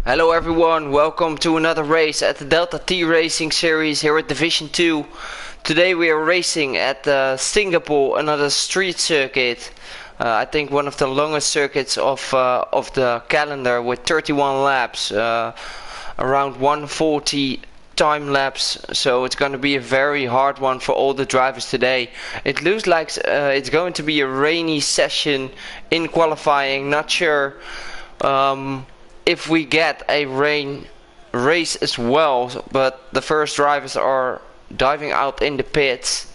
Hello everyone, welcome to another race at the Delta T Racing Series here at Division 2. Today we are racing at Singapore, another street circuit. I think one of the longest circuits of the calendar with 31 laps, around 140 time laps, so it's going to be a very hard one for all the drivers today. It looks like it's going to be a rainy session in qualifying. Not sure if we get a rain race as well, but the first drivers are diving out in the pits,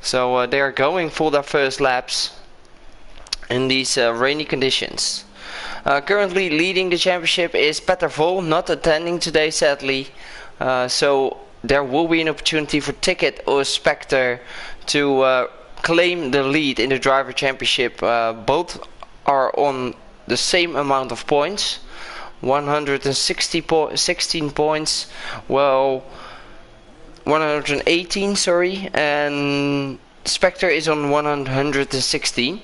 so they are going for their first laps in these rainy conditions. Currently leading the championship is Peter Vol, not attending today sadly, so there will be an opportunity for Ticket or Spectre to claim the lead in the driver championship. Both are on the same amount of points, 16 points, well 118 sorry, and Spectre is on 116.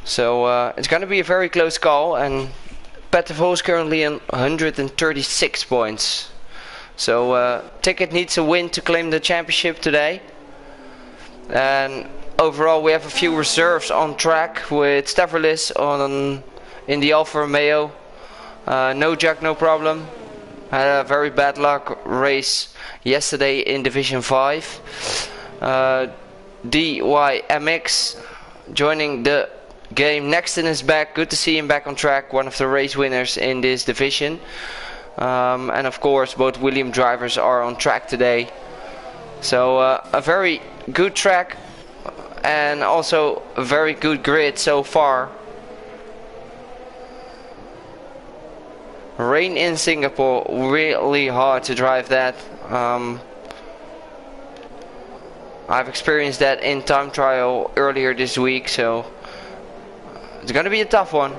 So it's going to be a very close call, and Pettervol is currently on 136 points. So Ticket needs a win to claim the championship today. And overall we have a few reserves on track with Stavrolis in the Alfa Romeo. No jack, no problem. Had a very bad luck race yesterday in Division 5. DYMX joining the game. Nexton is back. Good to see him back on track. One of the race winners in this division. And of course both William drivers are on track today. So a very good track and also a very good grid so far. Rain in Singapore, really hard to drive that. I've experienced that in time trial earlier this week, so it's gonna be a tough one.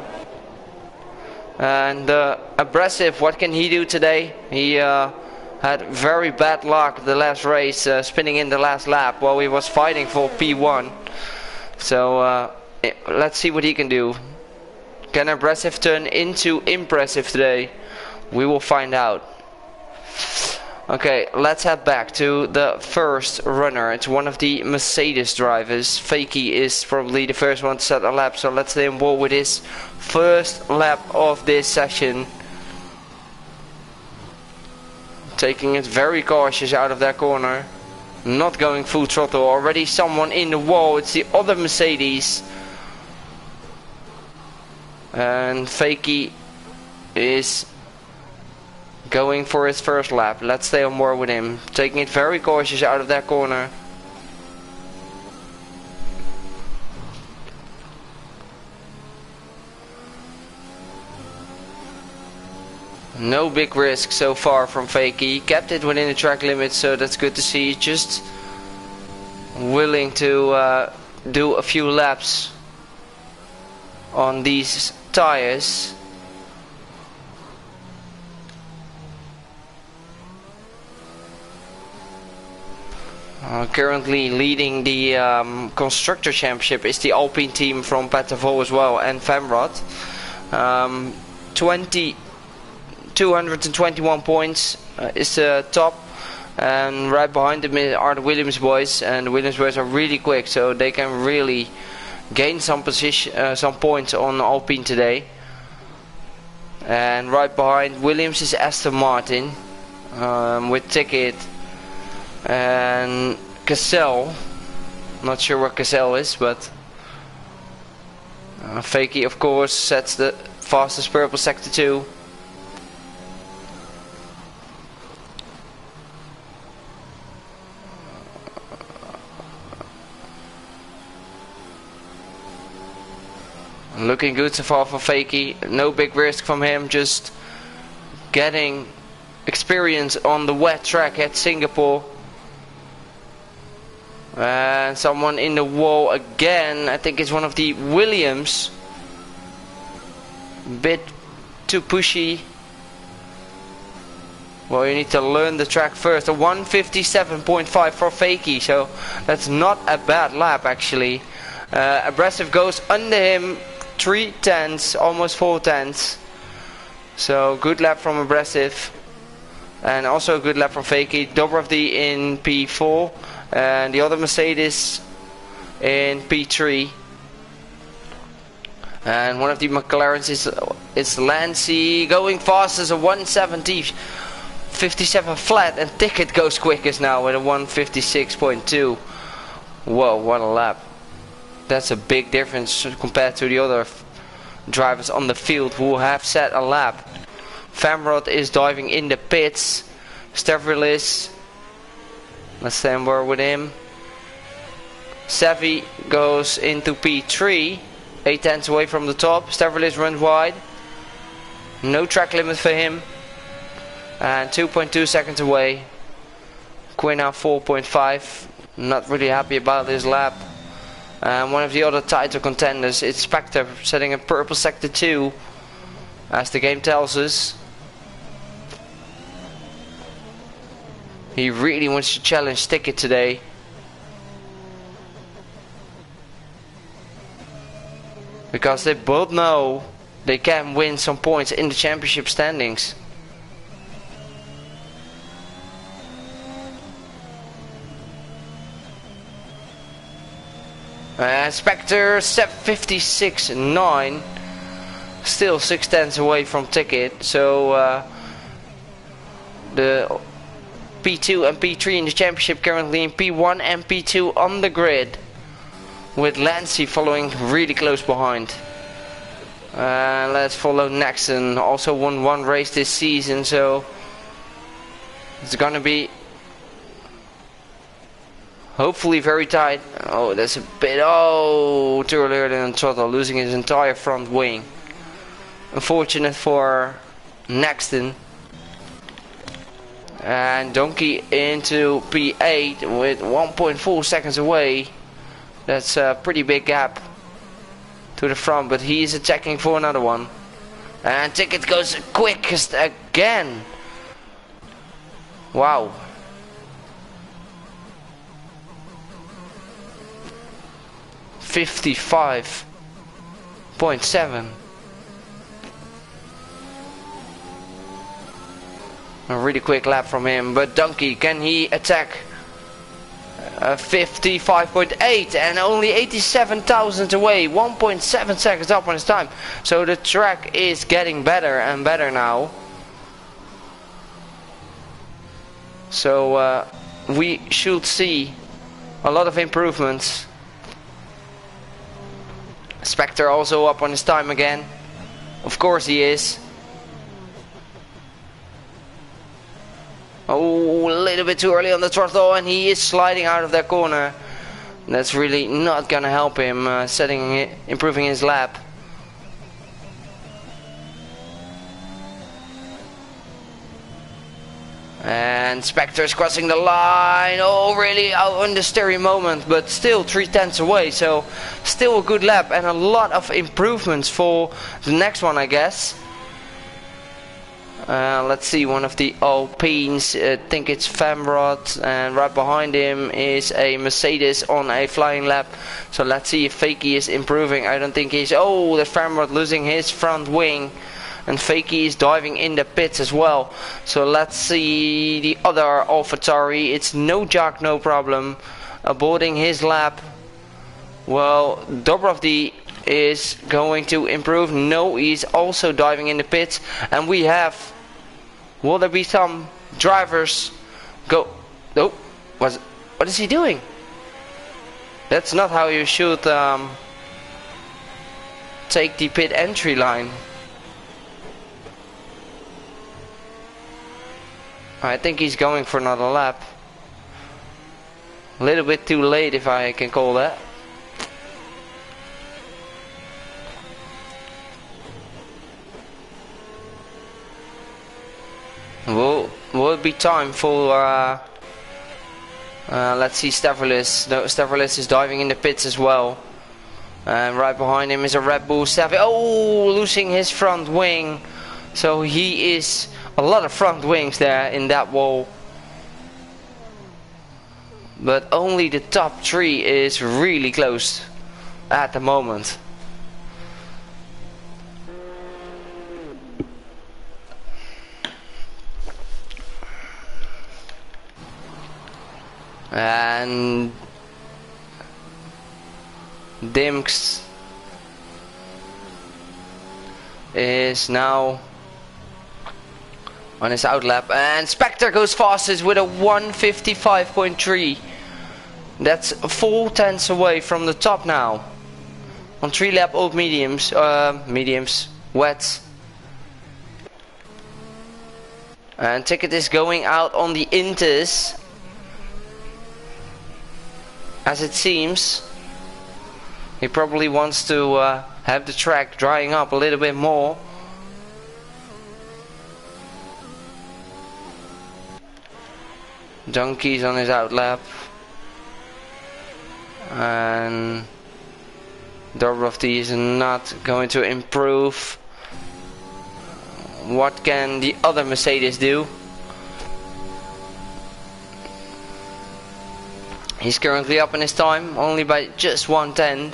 And Aggressive, what can he do today? He had very bad luck the last race, spinning in the last lap while he was fighting for P1. So let's see what he can do. Can Aggressive turn into Impressive today? We will find out. Okay, let's head back to the first runner. It's one of the Mercedes drivers. Fakey is probably the first one to set a lap, so let's let him roll with his first lap of this session. Taking it very cautious out of that corner. Not going full throttle. Already someone in the wall. It's the other Mercedes. And Fakey is going for his first lap. Let's stay on board with him. Taking it very cautious out of that corner. No big risk so far from Fakey. Kept it within the track limits, so that's good to see. Just willing to do a few laps on these tires. Currently leading the constructor championship is the Alpine team from Pettervol as well, and Femrod. 221 points is the top, and right behind them are the Williams boys, and the Williams boys are really quick, so they can really gain some position, some points on Alpine today. And right behind Williams is Aston Martin with Ticket and Cassell. Not sure what Cassell is, but Fakey of course sets the fastest purple sector 2. Looking good so far for Fakey. No big risk from him, just getting experience on the wet track at Singapore. And someone in the wall again. I think it's one of the Williams. Bit too pushy. Well, you need to learn the track first. A 157.5 for Fakey, so that's not a bad lap actually. Aggressive goes under him 3 tenths, almost 4 tenths. So good lap from Abrasive. And also a good lap from Fakey. Dobrovdi in P4. And the other Mercedes in P3. And one of the McLarens is Lancy going fast as a 170. 57 flat, and Ticket goes quickest now with a 156.2. Whoa, what a lap. That's a big difference compared to the other drivers on the field who have set a lap. Famrod is diving in the pits. Stavrilis, let's stand word with him. Savvy goes into P3. 8 tenths away from the top. Stavrilis runs wide. No track limit for him. And 2.2 seconds away. Quinn now 4.5. Not really happy about this lap. And one of the other title contenders, it's Spectre, setting a purple sector 2. As the game tells us. He really wants to challenge Ticket today. Because they both know they can win some points in the championship standings. Spectre set 56.9. Still 6 tenths away from Ticket. So the P2 and P3 in the championship currently in P1 and P2 on the grid. With Lancy following really close behind. Let's follow Nexon. Also won one race this season, so it's gonna be hopefully very tight. Oh, that's a bit too early than throttle, losing his entire front wing. Unfortunate for Nexon. And Donkey into P8 with 1.4 seconds away. That's a pretty big gap to the front, but he is attacking for another one. And Ticket goes quickest again. Wow. .7. A really quick lap from him, but Donkey, can he attack? 55.8 and only 87 thousandths away, 1.7 seconds up on his time. So the track is getting better and better now. So we should see a lot of improvements. Spectre also up on his time again. Of course he is. Oh, a little bit too early on the throttle, and he is sliding out of that corner. That's really not gonna help him improving his lap. And Spectre's crossing the line. Oh, really out on the steering moment, but still 3 tenths away. So still a good lap and a lot of improvements for the next one, I guess. Let's see, one of the Alpines, I think it's Famrod, and right behind him is a Mercedes on a flying lap. So let's see if Fakey is improving. I don't think he's... Oh, the Famrod losing his front wing, and Fakey is diving in the pits as well. So let's see the other AlphaTauri. It's no Jack, no problem, aborting his lap. Well, Dobrovdi is going to improve. No, he's also diving in the pits, and we have... Will there be some drivers go... Oh, what is he doing? That's not how you should take the pit entry line. I think he's going for another lap. A little bit too late, if I can call that. Will it be time for let's see, Stavrilis. No, Stavrilis is diving in the pits as well. And right behind him is a Red Bull Stavrilis. Oh, losing his front wing. So he is a lot of front wings there in that wall. But only the top 3 is really close at the moment. And Dimks is now on his outlap, and Spectre goes fastest with a 1:55.3. That's 4 tenths away from the top now. On 3 lap old mediums, wets. And Ticket is going out on the Inters, as it seems. He probably wants to have the track drying up a little bit more. Donkey's on his outlap. And Dobrovty is not going to improve. What can the other Mercedes do? He's currently up in his time, only by just 1/10.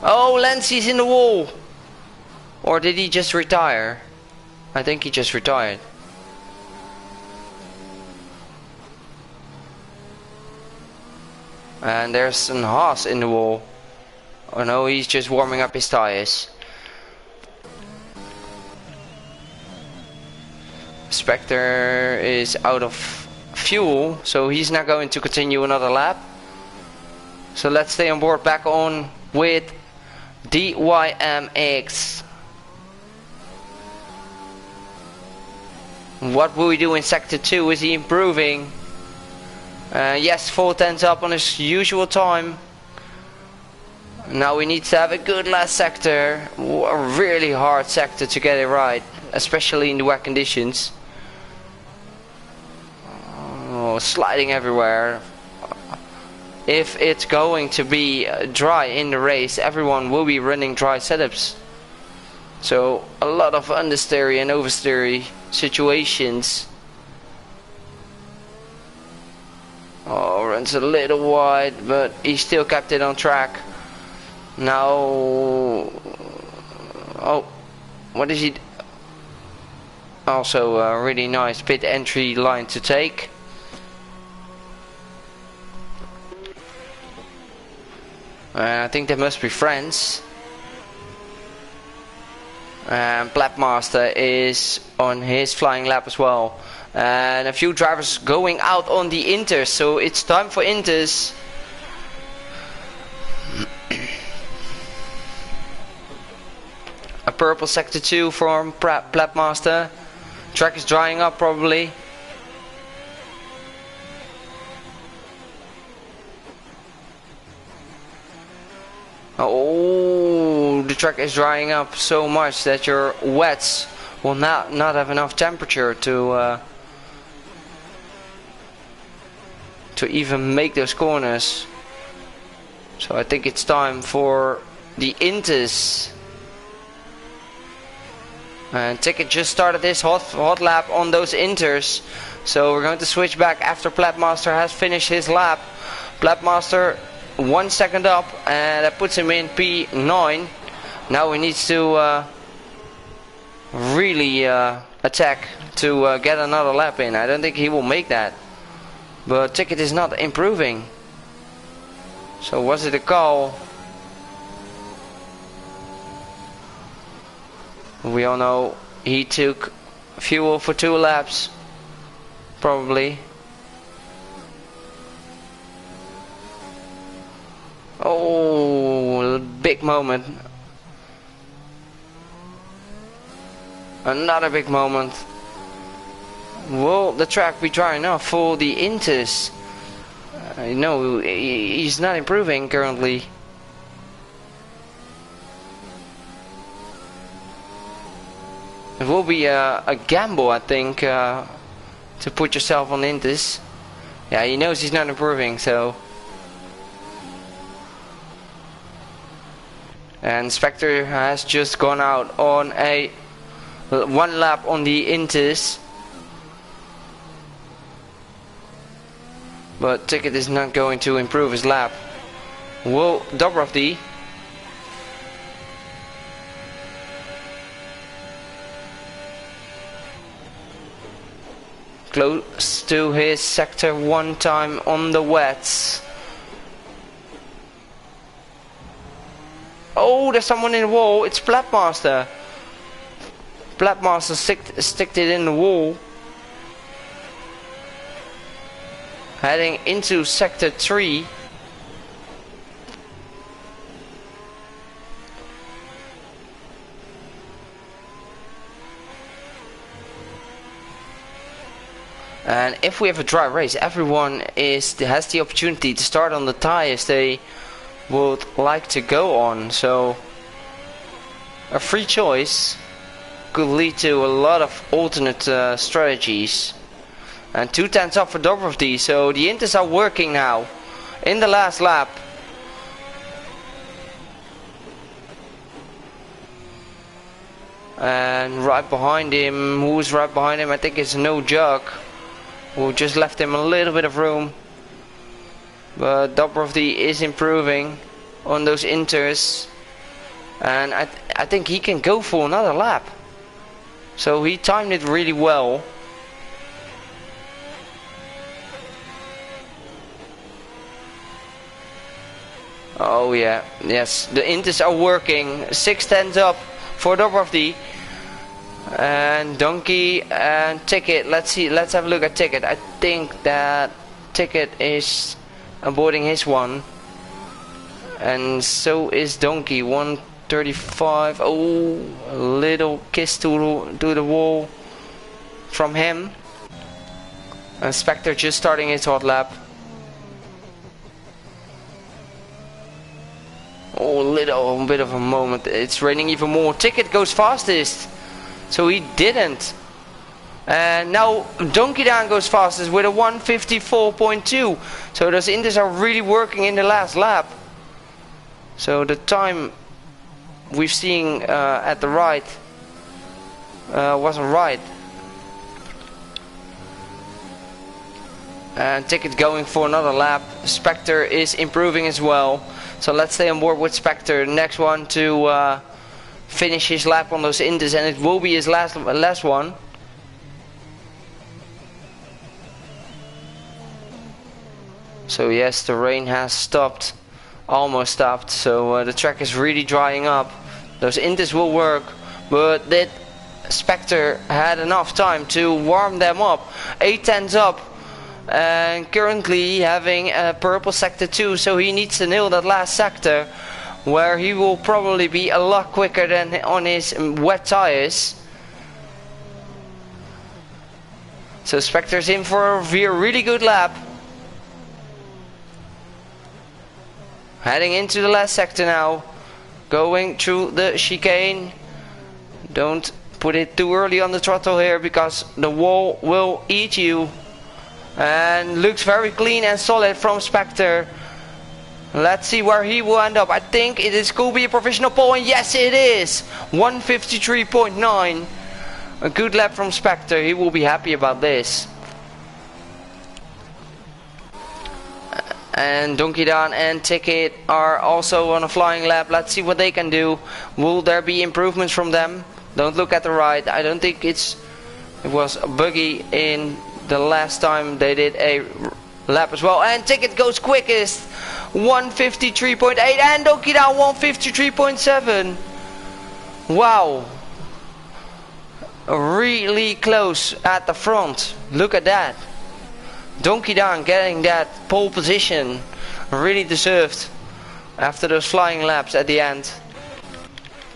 Oh, Lancey's in the wall! Or did he just retire? I think he just retired. And there's an Haas in the wall. Oh no, he's just warming up his tires. Spectre is out of fuel, so he's not going to continue another lap. So let's stay on board back on with DYMX. What will we do in sector 2? Is he improving? Yes, 4 tenths up on his usual time. Now we need to have a good last sector. A really hard sector to get it right, especially in the wet conditions. Oh, sliding everywhere. If it's going to be dry in the race, everyone will be running dry setups. So a lot of understeery and oversteery situations. Oh, runs a little wide, but he still kept it on track. Now, oh, what is he? Also a really nice pit entry line to take. I think they must be friends. And Blapmaster is on his flying lap as well. And a few drivers going out on the Inters, so it's time for Inters. A purple sector 2 from Blapmaster. Track is drying up probably. Oh, the track is drying up so much that your wets will not have enough temperature to even make those corners. So I think it's time for the Inters. And Ticket just started his hot lap on those Inters. So we're going to switch back after Blapmaster has finished his lap. Blapmaster 1 second up, and that puts him in P9. Now he needs to really attack to get another lap in. I don't think he will make that. But Ticket is not improving. So was it a call? We all know he took fuel for 2 laps. Probably. Oh, big moment. Another big moment. Will the track be dry enough for the Inters? No, he's not improving currently. It will be a gamble, I think, to put yourself on Inters. Yeah, he knows he's not improving, so. And Spectre has just gone out on a 1 lap on the Inters. But Ticket is not going to improve his lap. Will Dobrovty? close to his sector one time on the wets. Oh, there's someone in the wall. It's Platmaster. Platmaster sticked it in the wall. Heading into sector 3. And if we have a dry race, everyone has the opportunity to start on the tires they would like to go on. So a free choice could lead to a lot of alternate strategies. And 2 tenths up for Dobrovdy, so the Inters are working now in the last lap. And right behind him, who's right behind him? I think it's No Jug, who just left him a little bit of room. But Dobrovdy is improving on those Inters. And I think he can go for another lap. So he timed it really well. Oh yeah, yes, the Inters are working. 6 tenths up for Dobrovdy. And Donkey and Ticket. Let's see, let's have a look at Ticket. I think that Ticket is boarding his one. And so is Donkey. 135. Oh, a little kiss to the wall from him. And Spectre just starting his hot lap. Oh, a little bit of a moment. It's raining even more. Ticket goes fastest. So he didn't. And now Donkey Dan goes fastest with a 154.2. So those Inters are really working in the last lap. So the time we've seen at the right wasn't right. And Ticket going for another lap. Spectre is improving as well. So let's stay on board with Spectre. Next one to finish his lap on those Inters, and it will be his last one. So yes, the rain has stopped, almost stopped. So the track is really drying up. Those Inters will work, but that Spectre had enough time to warm them up. 8 tenths up. And currently having a purple sector 2, so he needs to nail that last sector, where he will probably be a lot quicker than on his wet tires. So Spectre's in for a really good lap. Heading into the last sector now, going through the chicane. Don't put it too early on the throttle here, because the wall will eat you. And looks very clean and solid from Spectre. Let's see where he will end up. I think it could be a provisional pole, and yes it is. 153.9. A good lap from Spectre. He will be happy about this. And Donkey Dan and Ticket are also on a flying lap. Let's see what they can do. Will there be improvements from them? Don't look at the right. I don't think it was buggy in the last time they did a lap as well. And Ticket goes quickest, 153.8, and Donkey Dan 153.7. Wow, really close at the front. Look at that. Donkey Dan getting that pole position, really deserved after those flying laps at the end.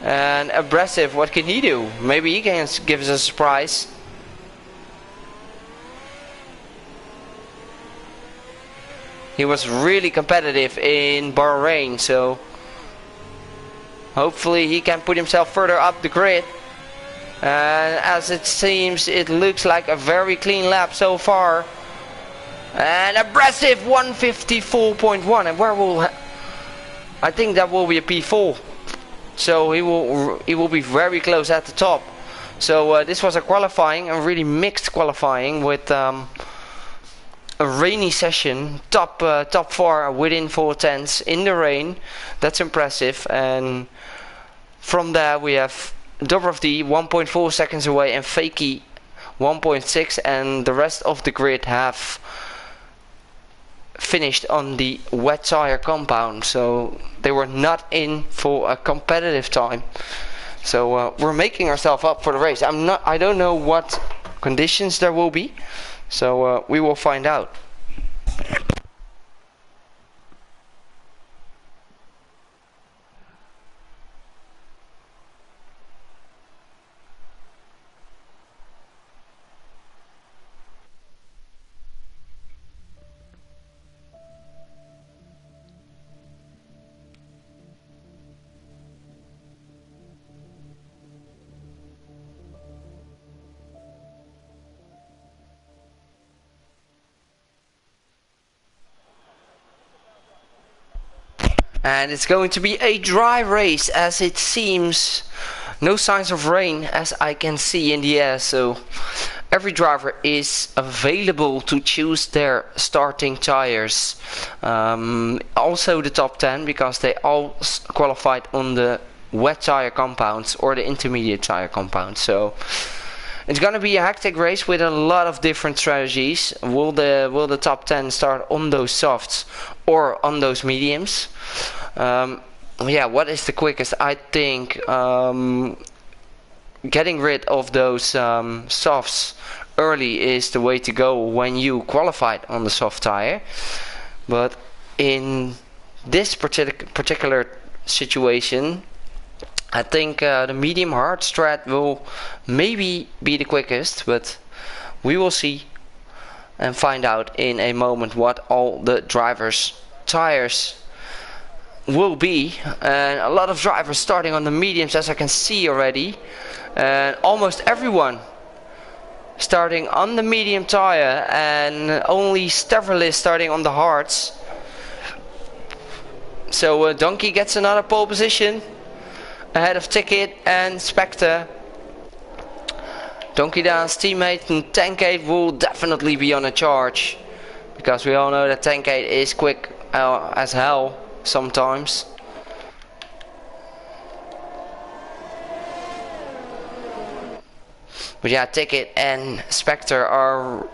And Abrasive, what can he do? Maybe he can give us a surprise. He was really competitive in Bahrain, so hopefully he can put himself further up the grid. And as it seems, it looks like a very clean lap so far. And Abrasive 154.1, and where will I think that will be a P4. So he will be very close at the top. So this was a qualifying, a really mixed qualifying with a rainy session, top 4 within 4 tenths in the rain. That's impressive. And from there we have Dobrovdy 1.4 seconds away, and Fakey 1.6, and the rest of the grid have finished on the wet tire compound, so they were not in for a competitive time. So we're making ourselves up for the race. I don't know what conditions there will be, so we will find out. And it's going to be a dry race, as it seems. No signs of rain as I can see in the air, so every driver is available to choose their starting tires. Also the top 10, because they all qualified on the wet tire compounds or the intermediate tire compounds. So it's gonna be a hectic race with a lot of different strategies. Will the top 10 start on those softs or on those mediums? Yeah, what is the quickest? I think getting rid of those softs early is the way to go when you qualified on the soft tire. But in this particular situation, I think the medium hard strat will maybe be the quickest, but we will see and find out in a moment what all the drivers' tires will be. And a lot of drivers starting on the mediums, as I can see already, and almost everyone starting on the medium tire, and only Stavrolis starting on the hards. So Donkey gets another pole position ahead of Ticket and Spectre. Donkey Down's teammate and Tankade will definitely be on a charge, because we all know that Tankade is quick as hell sometimes. But yeah, Ticket and Spectre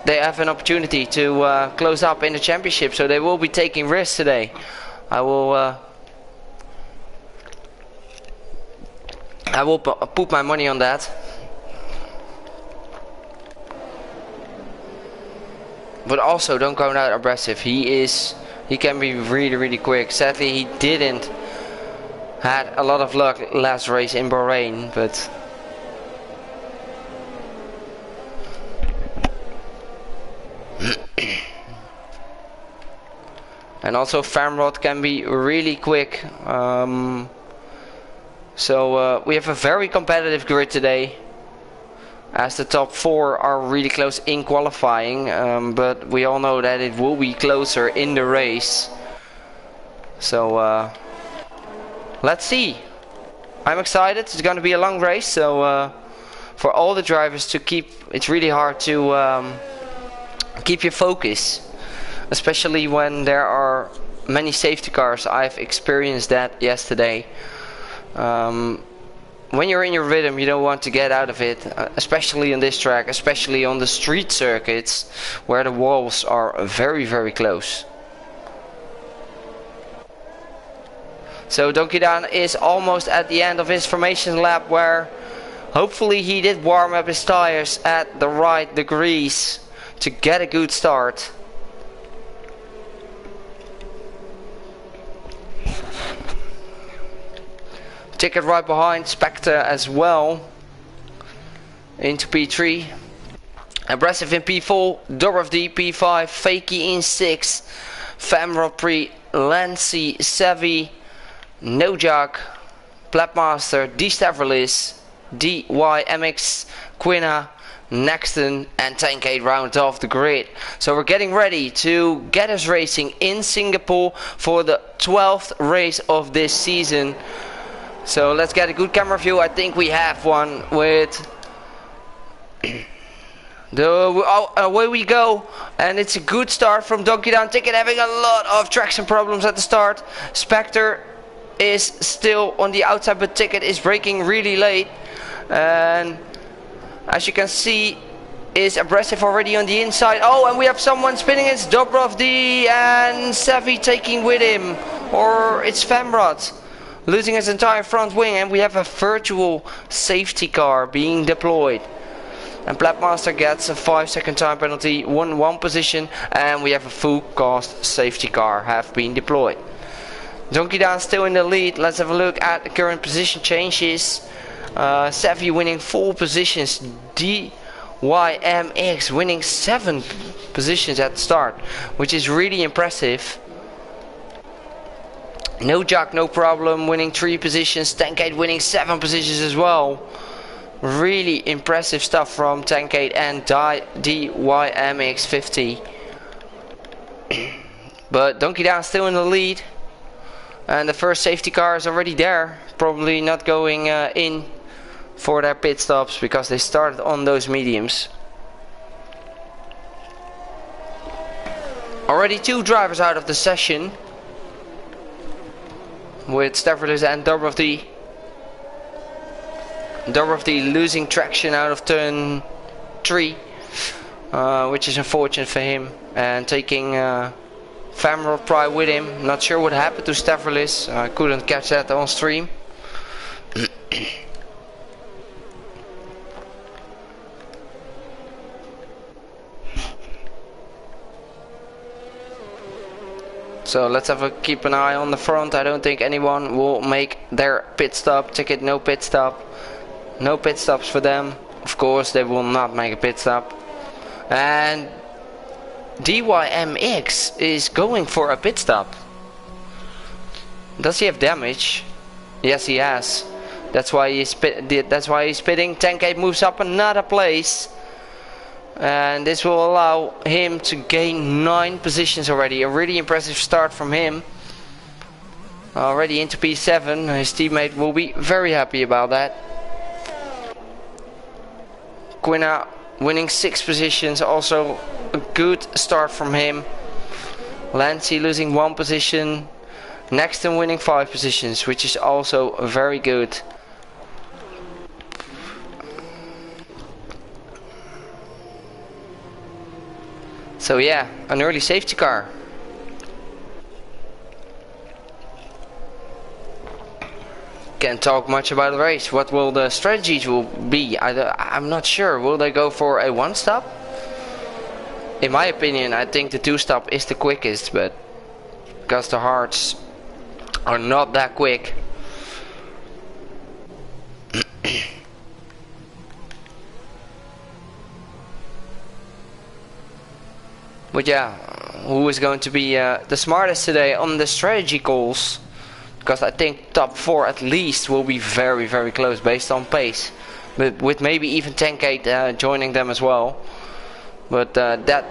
they have an opportunity to close up in the championship, so they will be taking risks today. I will put my money on that. But also don't go that aggressive. He can be really quick. Sadly he didn't had a lot of luck last race in Bahrain, but and also Famrod can be really quick. So we have a very competitive grid today, as the top 4 are really close in qualifying, but we all know that it will be closer in the race. So let's see. I'm excited. It's going to be a long race, so for all the drivers to keep, it's really hard to keep your focus, especially when there are many safety cars. I've experienced that yesterday. When you're in your rhythm, you don't want to get out of it, especially on this track, especially on the street circuits where the walls are very close. So Donkey Down is almost at the end of his formation lap, where hopefully he did warm up his tires at the right degrees to get a good start. Ticket right behind, Spectre as well into P3. Aggressive in P4, Dorothy P5, Fakey in 6, Famrod Pre, Lancy, Savvy, Nojak, Plapmaster, D Stavrolis, DYMX, Quina, Nexton and Tankade round off the grid. So we're getting ready to get us racing in Singapore for the 12th race of this season. So let's get a good camera view. I think we have one with away we go, and it's a good start from Donkey Down. Ticket having a lot of traction problems at the start. Spectre is still on the outside, but Ticket is braking really late, and as you can see, is Aggressive already on the inside. Oh, and we have someone spinning. It's Dobrovdi and Savvy taking with him. Or it's Femrod losing his entire front wing, and we have a virtual safety car being deployed. And Blackmaster gets a 5-second time penalty, 1-1 position, and we have a full cost safety car have been deployed. Donkey Down still in the lead. Let's have a look at the current position changes. Savvy winning 4 positions. DYMX winning 7 positions at the start, which is really impressive. No Jock, no problem, winning 3 positions. Tankade winning 7 positions as well. Really impressive stuff from Tankade and DYMX50. But Donkey Down still in the lead. And the first safety car is already there. Probably not going in for their pit stops because they started on those mediums. Already 2 drivers out of the session, with Stavridis and Dobrovdi. Dobrovdi losing traction out of turn 3, which is unfortunate for him, and taking Famrod Pry with him. Not sure what happened to Stavridis. I couldn't catch that on stream. So let's keep an eye on the front. I don't think anyone will make their pit stop. Ticket no pit stop. No pit stops for them. Of course they will not make a pit stop. And DYMX is going for a pit stop. Does he have damage? Yes, he has. That's why he's pitting. Tankade moves up another place. And this will allow him to gain 9 positions already. A really impressive start from him. Already into P7. His teammate will be very happy about that. Quina winning 6 positions. Also a good start from him. Lancy losing 1 position. Nexton winning 5 positions, which is also very good. So yeah, an early safety car. Can't talk much about the race. What will the strategies will be? I'm not sure. Will they go for a 1-stop? In my opinion, I think the 2-stop is the quickest, but because the hards are not that quick. But yeah, who is going to be the smartest today on the strategy calls? Because I think top 4 at least will be very, very close based on pace. But with maybe even Tankade joining them as well. But that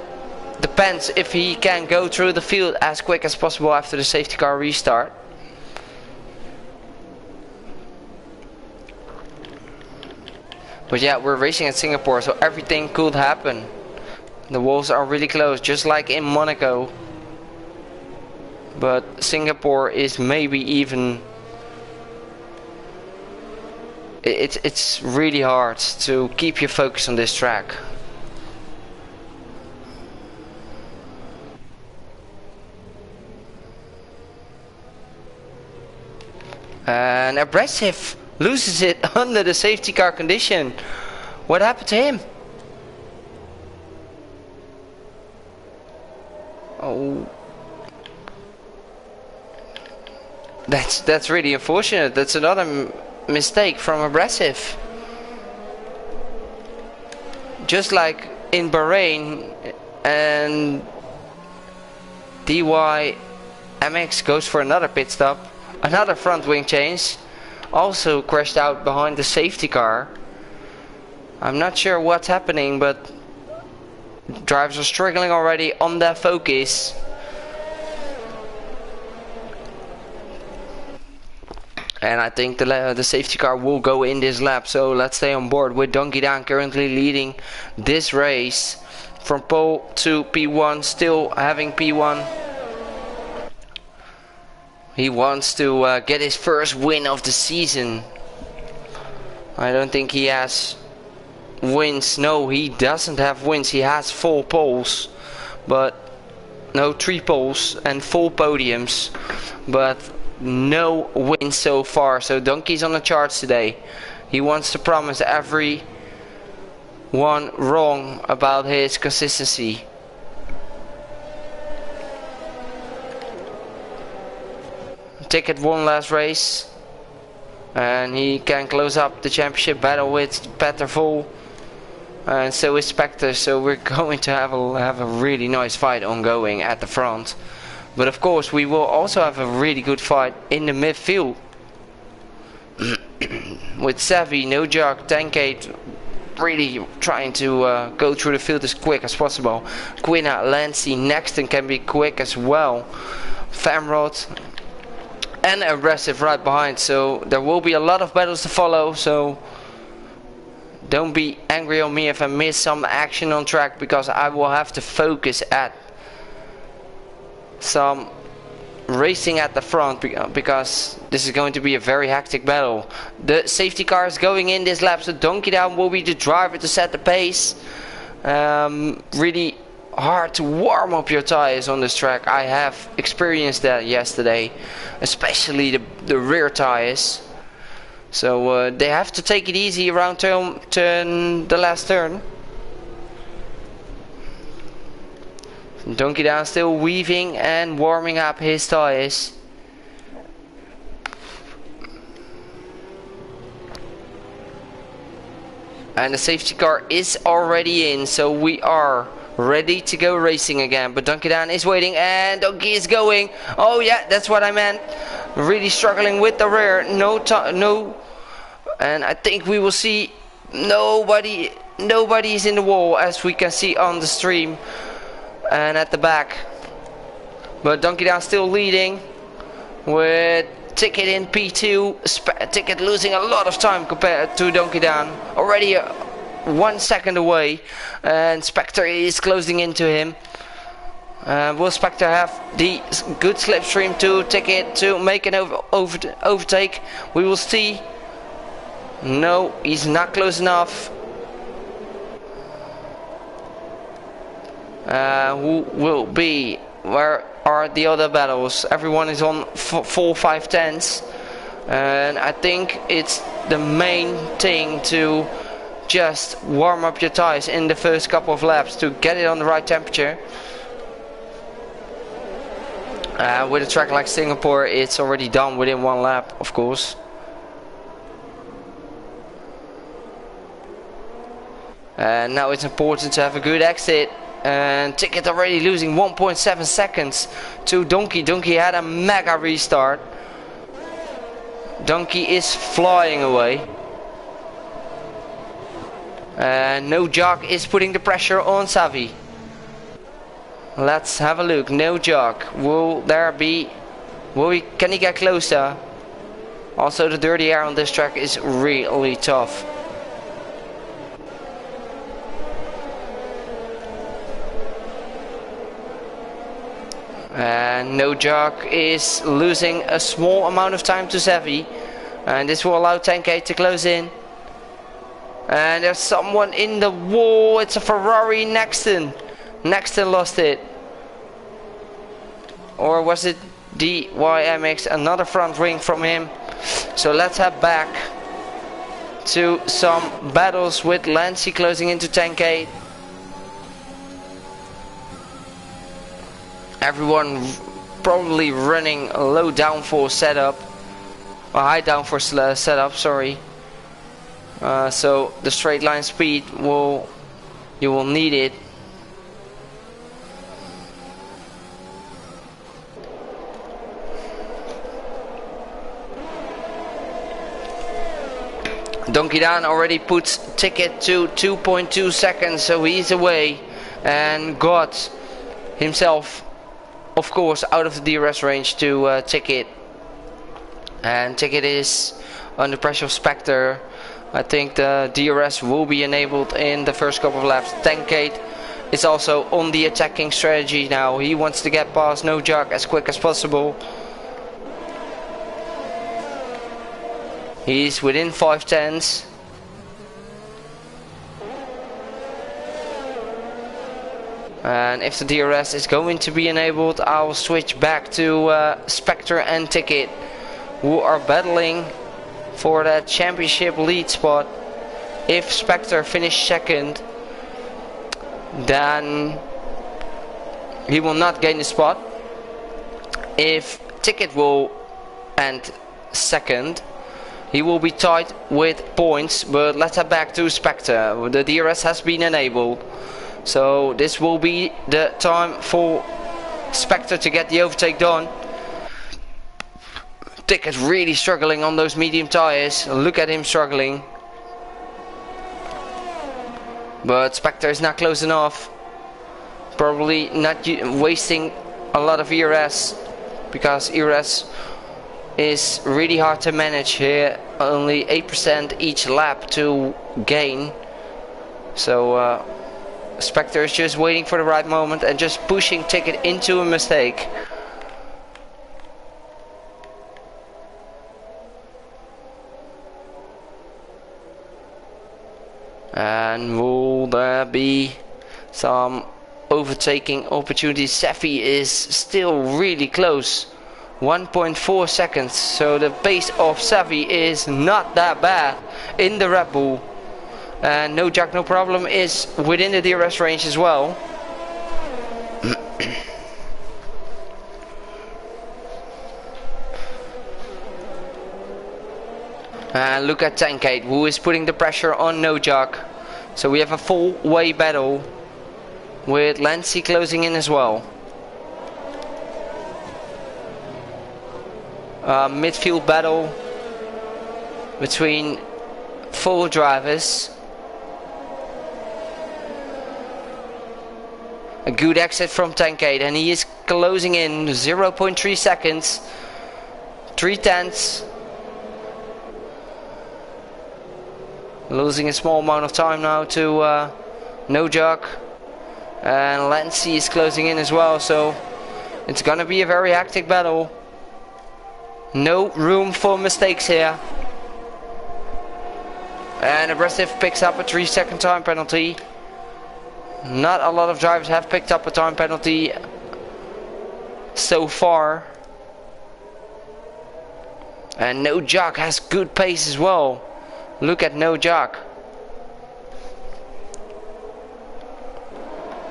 depends if he can go through the field as quick as possible after the safety car restart. But yeah, we're racing at Singapore, so everything could happen. The walls are really close, just like in Monaco. But Singapore is maybe even... It's really hard to keep your focus on this track. And Aggressive loses it under the safety car condition. What happened to him? Oh, that's really unfortunate. That's another mistake from Aggressive. Just like in Bahrain, and DYMX goes for another pit stop, another front wing change, also crashed out behind the safety car. I'm not sure what's happening, but drivers are struggling already on their focus. And I think the safety car will go in this lap, so let's stay on board with Donkey Down currently leading this race from pole to P1, still having P1. He wants to get his first win of the season. I don't think he has wins. No, he doesn't have wins. He has 4 poles, but no 3 poles and 4 podiums, but no wins so far. So Donkey's on the charts today. He wants to promise everyone wrong about his consistency. Ticket one last race, and he can close up the championship battle with Petter Vol, and so is Spectre. So we're going to have a really nice fight ongoing at the front, but of course we will also have a really good fight in the midfield with Savvy, No Jog, Tankade really trying to go through the field as quick as possible. Quina, Lancy, Nexton can be quick as well. Famrod and Aggressive right behind, so there will be a lot of battles to follow. So don't be angry on me if I miss some action on track, because I will have to focus at some racing at the front, because this is going to be a very hectic battle. The safety car is going in this lap, so Donkey Down will be the driver to set the pace. Really hard to warm up your tires on this track. I have experienced that yesterday, especially the rear tires. So they have to take it easy around the last turn. Donkey Down still weaving and warming up his tires. And the safety car is already in, so we are ready to go racing again. But Donkey Down is waiting, and Donkey is going. Oh yeah, that's what I meant. Really struggling with the rear. No, and I think we will see nobody is in the wall, as we can see on the stream and at the back. But Donkey Down still leading with Ticket in P2. Ticket losing a lot of time compared to Donkey Down. Already 1 second away, and Spectre is closing into him. Will Spectre have the good slipstream to Ticket to make an overtake? We will see. No, he's not close enough. Who will be? Where are the other battles? Everyone is on 4-5-10s, and I think it's the main thing to just warm up your tires in the first couple of laps to get it on the right temperature. With a track like Singapore, it's already done within 1 lap, of course. And now it's important to have a good exit. And Ticket already losing 1.7 seconds to Donkey. Donkey had a mega restart. Donkey is flying away. And No Jog is putting the pressure on Savvy. Let's have a look. No Jog. Will there be... can he get closer? Also, the dirty air on this track is really tough. And No Jog is losing a small amount of time to Savvy, and this will allow Tankade to close in. And there's someone in the wall. It's a Ferrari. Nexton lost it, or was it DYMX? Another front wing from him. So let's head back to some battles with Lancy closing into Tankade. Everyone probably running a low downforce setup, a high downforce setup, sorry. So the straight line speed you will need it. Donkey Down already puts Ticket to 2.2 seconds, so he's away and got himself, of course, out of the DRS range to Ticket. And Ticket is under pressure of Spectre. I think the DRS will be enabled in the first couple of laps. Tankade is also on the attacking strategy now. He wants to get past No Jog as quick as possible. He's within 5 tenths. And if the DRS is going to be enabled, I'll switch back to Spectre and Ticket, who are battling for that championship lead spot. If Spectre finishes second, then he will not gain the spot. If Ticket will end second, he will be tied with points. But let's head back to Spectre. The DRS has been enabled, so this will be the time for Spectre to get the overtake done. Ticket really struggling on those medium tires. Look at him struggling. But Spectre is not close enough. Probably not wasting a lot of ERS, because ERS is really hard to manage here. Only 8% each lap to gain. So Spectre is just waiting for the right moment and just pushing Ticket into a mistake. And will there be some overtaking opportunities? Safi is still really close, 1.4 seconds, so the pace of Safi is not that bad in the Red Bull. And No Jack No Problem is within the DRS range as well. And look at Tankade, who is putting the pressure on No Jack. So we have a full way battle with Lancy closing in as well. Midfield battle between 4 drivers. A good exit from Tankade, and he is closing in 0.3 seconds, 3/10. Losing a small amount of time now to No Jack, and Lancy is closing in as well, so it's gonna be a very hectic battle. No room for mistakes here. And Aggressive picks up a 3-second time penalty. Not a lot of drivers have picked up a time penalty so far. And No Jack has good pace as well. Look at No Jack.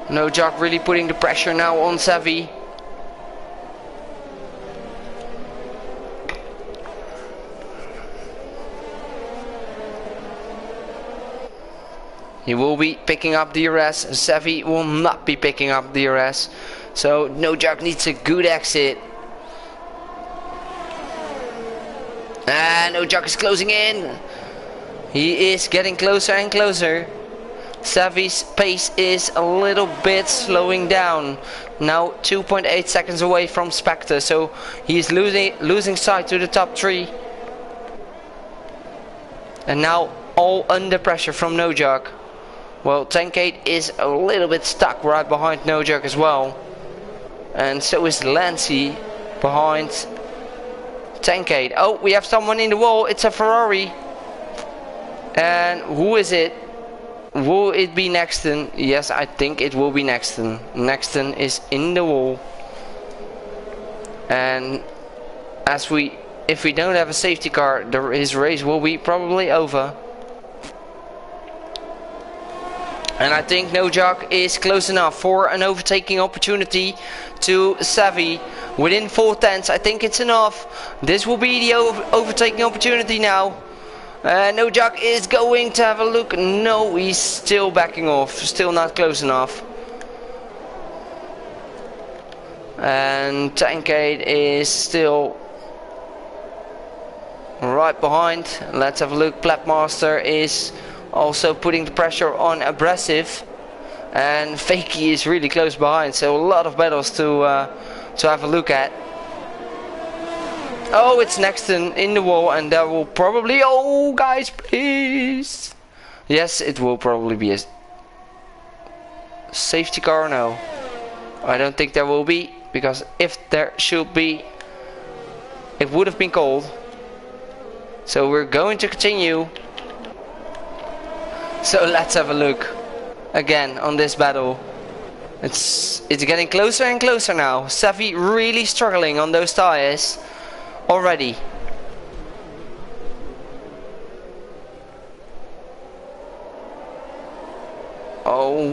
No Jack really putting the pressure now on Savi. He will be picking up DRS. Savi will not be picking up DRS. So No Jack needs a good exit. And No Jack is closing in. He is getting closer and closer. Savi's pace is a little bit slowing down. Now 2.8 seconds away from Spectre, so he's losing sight to the top 3. And now all under pressure from No Jack. Well, Tankade is a little bit stuck right behind No Jack as well. And so is Lancy behind Tankade. Oh, we have someone in the wall. It's a Ferrari. And who is it? Will it be Nexton? Yes, I think it will be Nexton. Nexton is in the wall. And if we don't have a safety car, his race will be probably over. And I think No Jack is close enough for an overtaking opportunity to Savi. Within 4/10, I think it's enough. This will be the overtaking opportunity now. No Jack is going to have a look. No, he's still backing off. Still not close enough. And Tankade is still right behind. Let's have a look. Platmaster is also putting the pressure on Aggressive, and Fakey is really close behind, so a lot of battles to have a look at. Oh, it's Nexton in the wall, and there will probably, oh guys, please, yes, it will probably be a safety car. No, I don't think there will be, because if there should be, it would have been called. So we're going to continue. So let's have a look again on this battle. It's getting closer and closer now. Savvy really struggling on those tires already. Oh.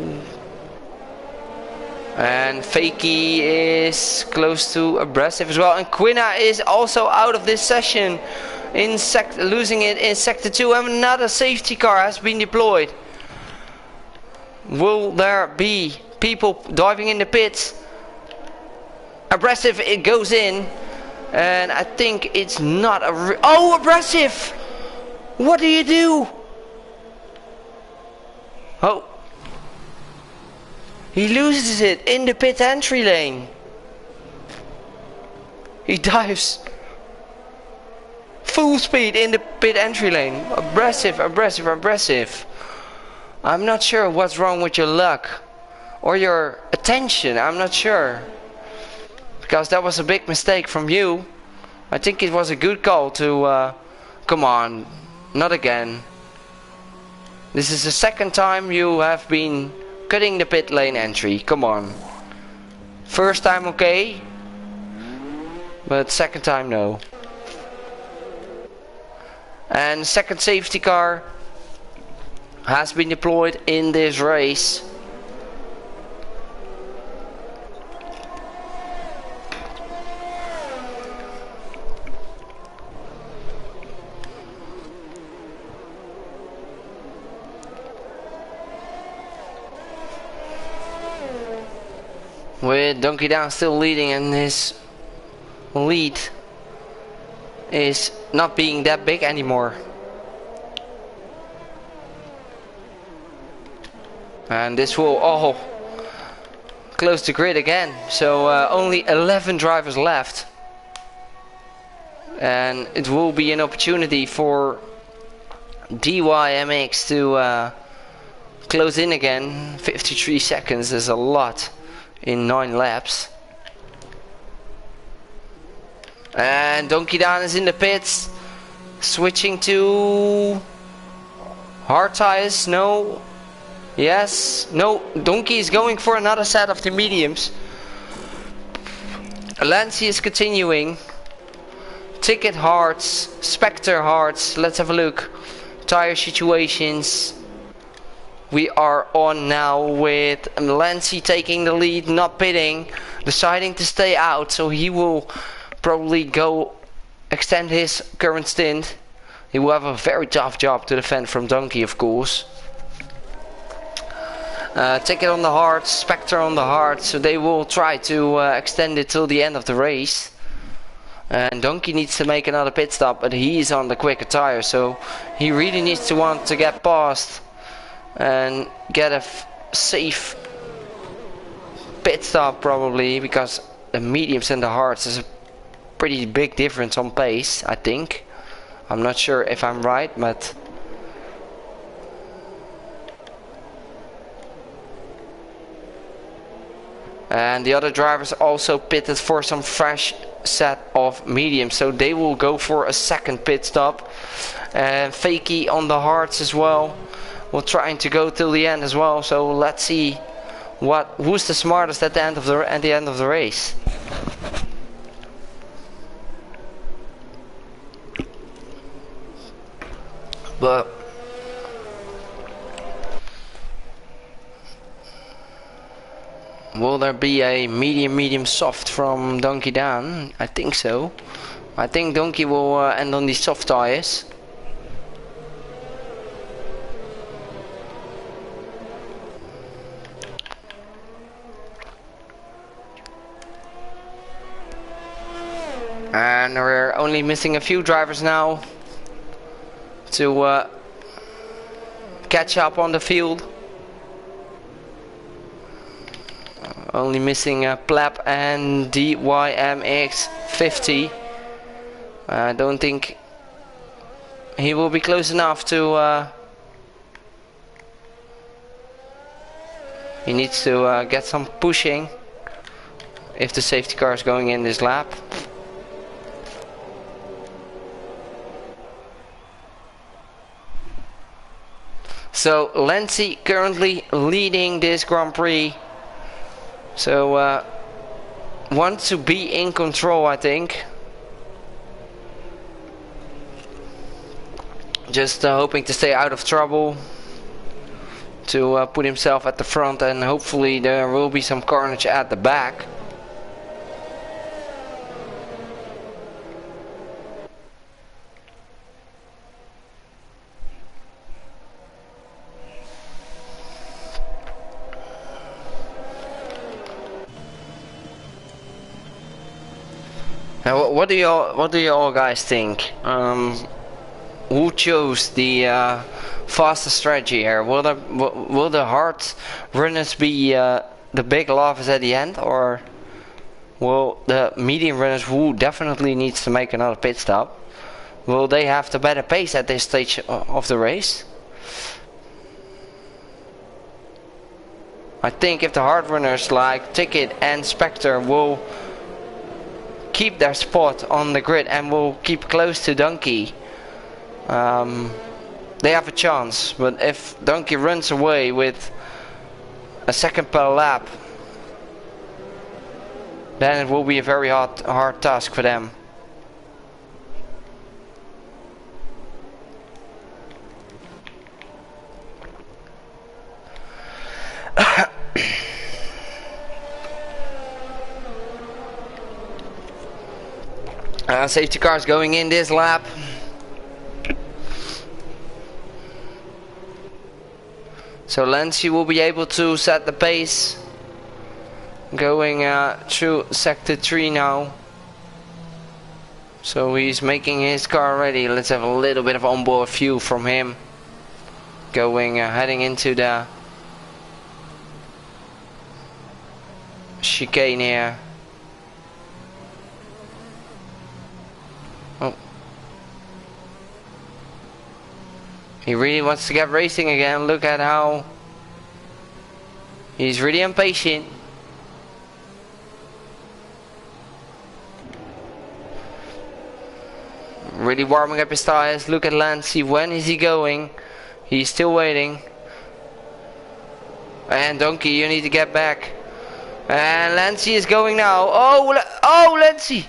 And Fakey is close to abrasive as well. And Quina is also out of this session. Losing it in sector 2. And another safety car has been deployed. Will there be people diving in the pits? Abrasive, it goes in. And I think it's not a... Oh, abrasive! What do you do? Oh. He loses it in the pit entry lane. He dives full speed in the pit entry lane. Abrasive, abrasive, abrasive. I'm not sure what's wrong with your luck or your attention. I'm not sure, because that was a big mistake from you. I think it was a good call to come on, not again. This is the second time you have been cutting the pit lane entry. Come on. First time okay, but second time no. And second safety car has been deployed in this race. With Donkey Down still leading, and his lead is not being that big anymore. And this will all close the grid again. So only 11 drivers left. And it will be an opportunity for DYMX to close in again. 53 seconds is a lot in 9 laps. And Donkey Down is in the pits, switching to hard tires. No, yes, no. Donkey is going for another set of the mediums. Lancy is continuing. Ticket hards, Spectre hards. Let's have a look. Tire situations. We are on now with Lancy taking the lead, not pitting, deciding to stay out, so he will probably go extend his current stint. He will have a very tough job to defend from Donkey, of course. Ticket on the hard, Spectre on the hard, so they will try to extend it till the end of the race. And Donkey needs to make another pit stop, but he is on the quicker tire, so he really needs to want to get past and get a safe pit stop probably, because the mediums and the hards is a pretty big difference on pace, I think. I'm not sure if I'm right, but and the other drivers also pitted for some fresh set of mediums, so they will go for a second pit stop. And Fakey on the hards as well. We're trying to go till the end as well, so let's see who's the smartest at the end of the race. But will there be a medium soft from Donkey Down? I think so. I think Donkey will end on these soft tires. And we're only missing a few drivers now to catch up on the field. Only missing Plap and DYMX 50. I don't think he will be close enough to... he needs to get some pushing if the safety car is going in this lap. So Lancy currently leading this Grand Prix So want to be in control, I think. Just hoping to stay out of trouble, to put himself at the front, and hopefully there will be some carnage at the back. Now, what do you all guys think? Who chose the faster strategy here? Will the hard runners be the big laughers at the end, or will the medium runners, who definitely needs to make another pit stop, will they have the better pace at this stage of the race? I think if the hard runners like Ticket and Spectre will keep their spot on the grid and will keep close to Donkey, they have a chance. But if Donkey runs away with a second per lap, then it will be a very hard task for them. Safety cars going in this lap. So Lancy will be able to set the pace. Going through sector 3 now. So he's making his car ready. Let's have a little bit of onboard view from him. Going heading into the chicane here. Oh. He really wants to get racing again. Look at how he's really impatient. Really warming up his tires. Look at Lancy. When is he going? He's still waiting. And Donkey, you need to get back. And Lancy is going now. Oh, Lancy!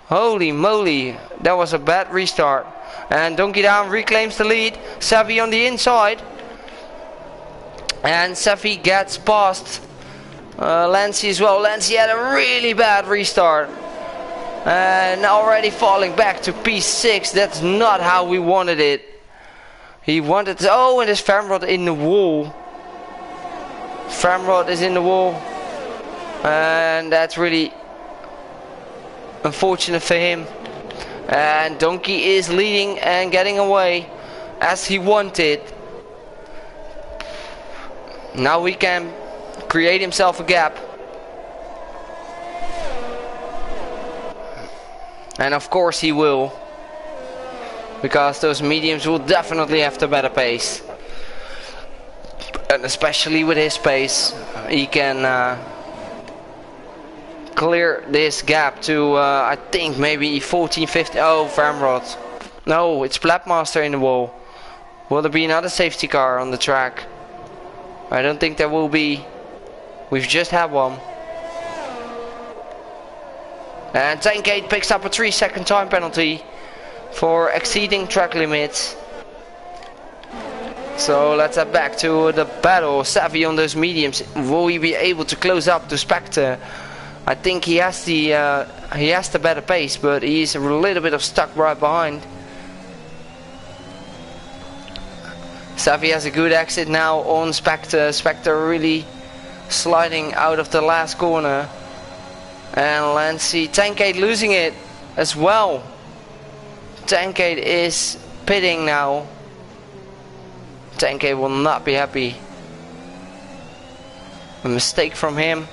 Holy moly, that was a bad restart. And Donkey down, reclaims the lead. Savvy on the inside. And Savvy gets past Lancy as well. Lancy had a really bad restart. And already falling back to P6. That's not how we wanted it. He wanted to, oh, and there's Famrod in the wall. Famrod is in the wall. And that's really unfortunate for him. And Donkey is leading and getting away as he wanted. Now he can create himself a gap. And of course he will. Because those mediums will definitely have the better pace. And especially with his pace, he can clear this gap to I think maybe 14, 15. Oh, Famrod. No, it's Blapmaster in the wall. Will there be another safety car on the track? I don't think there will be. We've just had one. And Tankade picks up a 3-second time penalty for exceeding track limits. So let's head back to the battle. Savvy on those mediums. Will he be able to close up to Spectre? I think he has the better pace, but he's a little bit of stuck right behind. Savvy has a good exit now on Spectre. Spectre really sliding out of the last corner. And Lancy, Tankade losing it as well. Tankade is pitting now. Tankade will not be happy. A mistake from him.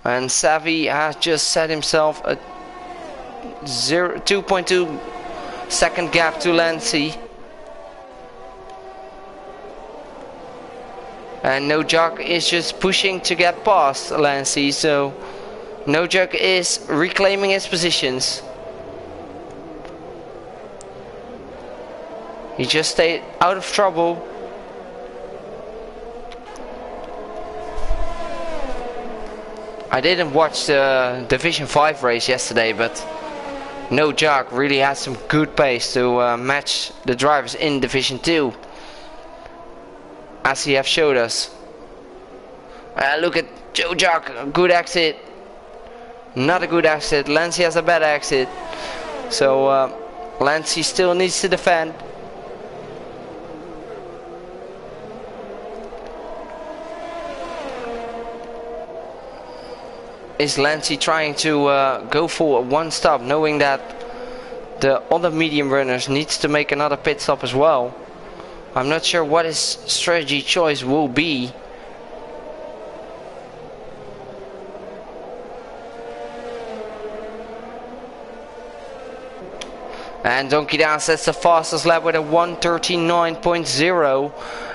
And Savvy has just set himself a 2.2 second gap to Lancy. And Nojak is just pushing to get past Lancy, so Nojak is reclaiming his positions. He just stayed out of trouble. I didn't watch the Division 5 race yesterday, but No Jock really has some good pace to match the drivers in Division 2, as he have showed us. Look at Joe Jock, good exit. Not a good exit. Lancey has a bad exit. So Lancey still needs to defend. Is Lancey trying to go for a one stop, knowing that the other medium runners needs to make another pit stop as well? I'm not sure what his strategy choice will be. And Donkey Down sets the fastest lap with a 1:39.0,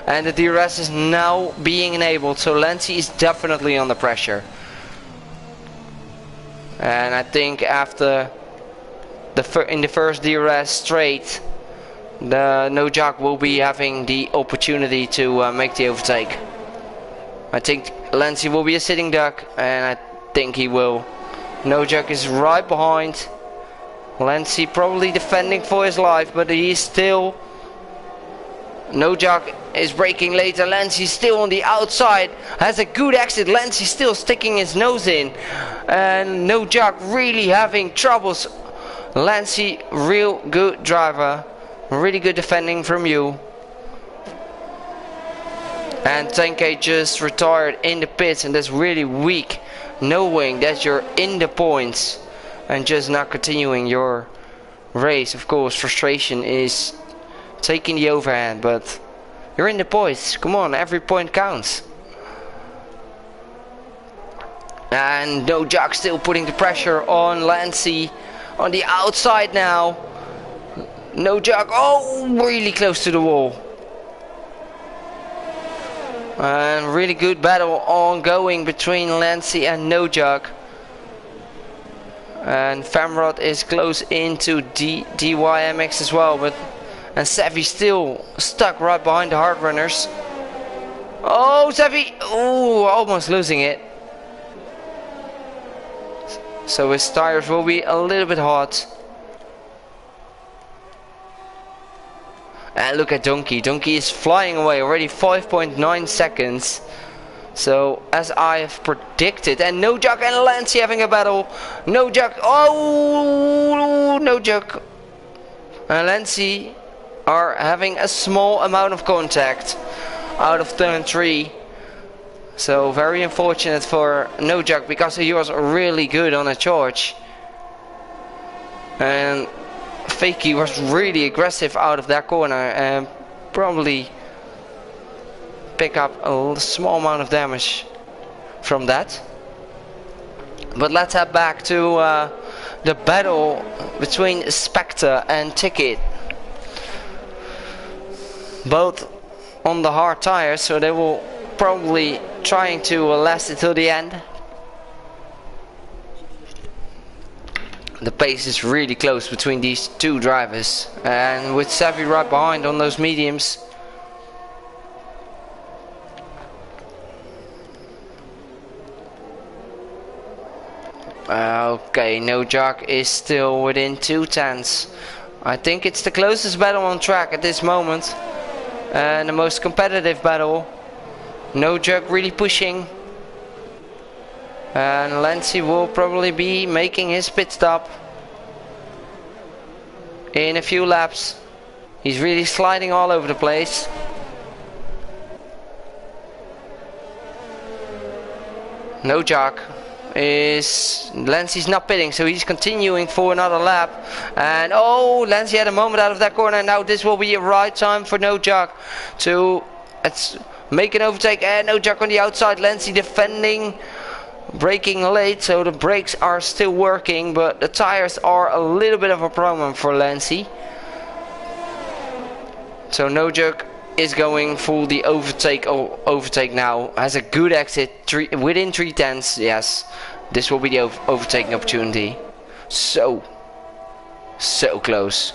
and the DRS is now being enabled, so Lancey is definitely under pressure. And I think after in the first DRS straight, the No Jock will be having the opportunity to make the overtake. I think Lancey will be a sitting duck, and I think he will. No Jock is right behind. Lancey probably defending for his life, but he is still... No Jock is braking later. Lancey still on the outside, has a good exit. Lancey still sticking his nose in, and No Jock really having troubles. Lancey, real good driver, really good defending from you. And 10K just retired in the pits, and that's really weak, knowing that you're in the points and just not continuing your race. Of course, frustration is taking the overhand, but you're in the points. Come on, every point counts. And No Jock still putting the pressure on Lancey on the outside now. No Jock, oh, really close to the wall. And really good battle ongoing between Lancey and No Jock. And Famrod is close into DYMX as well, but and Savvy still stuck right behind the hard runners. Oh, Savvy! Oh, almost losing it. So his tires will be a little bit hot. And look at Donkey. Donkey is flying away already, 5.9 seconds. So as I have predicted, and No Jock and Lancey having a battle. No Jock, oh, No Jock and Lancey are having a small amount of contact out of turn 3. So very unfortunate for No Jock, because he was really good on a charge. And Fakey was really aggressive out of that corner and probably pick up a small amount of damage from that. But let's head back to the battle between Spectre and Ticket. Both on the hard tires, so they will probably trying to last it till the end. The pace is really close between these two drivers, and with Savvy right behind on those mediums. Okay, No Jock is still within 2/10. I think it's the closest battle on track at this moment, and the most competitive battle. No Jock really pushing, and Lancey will probably be making his pit stop in a few laps. He's really sliding all over the place. No Jock is... Lancey's not pitting, so he's continuing for another lap. And oh, Lancey had a moment out of that corner, and now this will be a right time for No Jock to make an overtake. And No Jock on the outside. Lancey defending, braking late, so the brakes are still working, but the tires are a little bit of a problem for Lancey. So No Jock is going for the overtake now. Has a good exit within 3/10. Yes, this will be the overtaking opportunity. So close.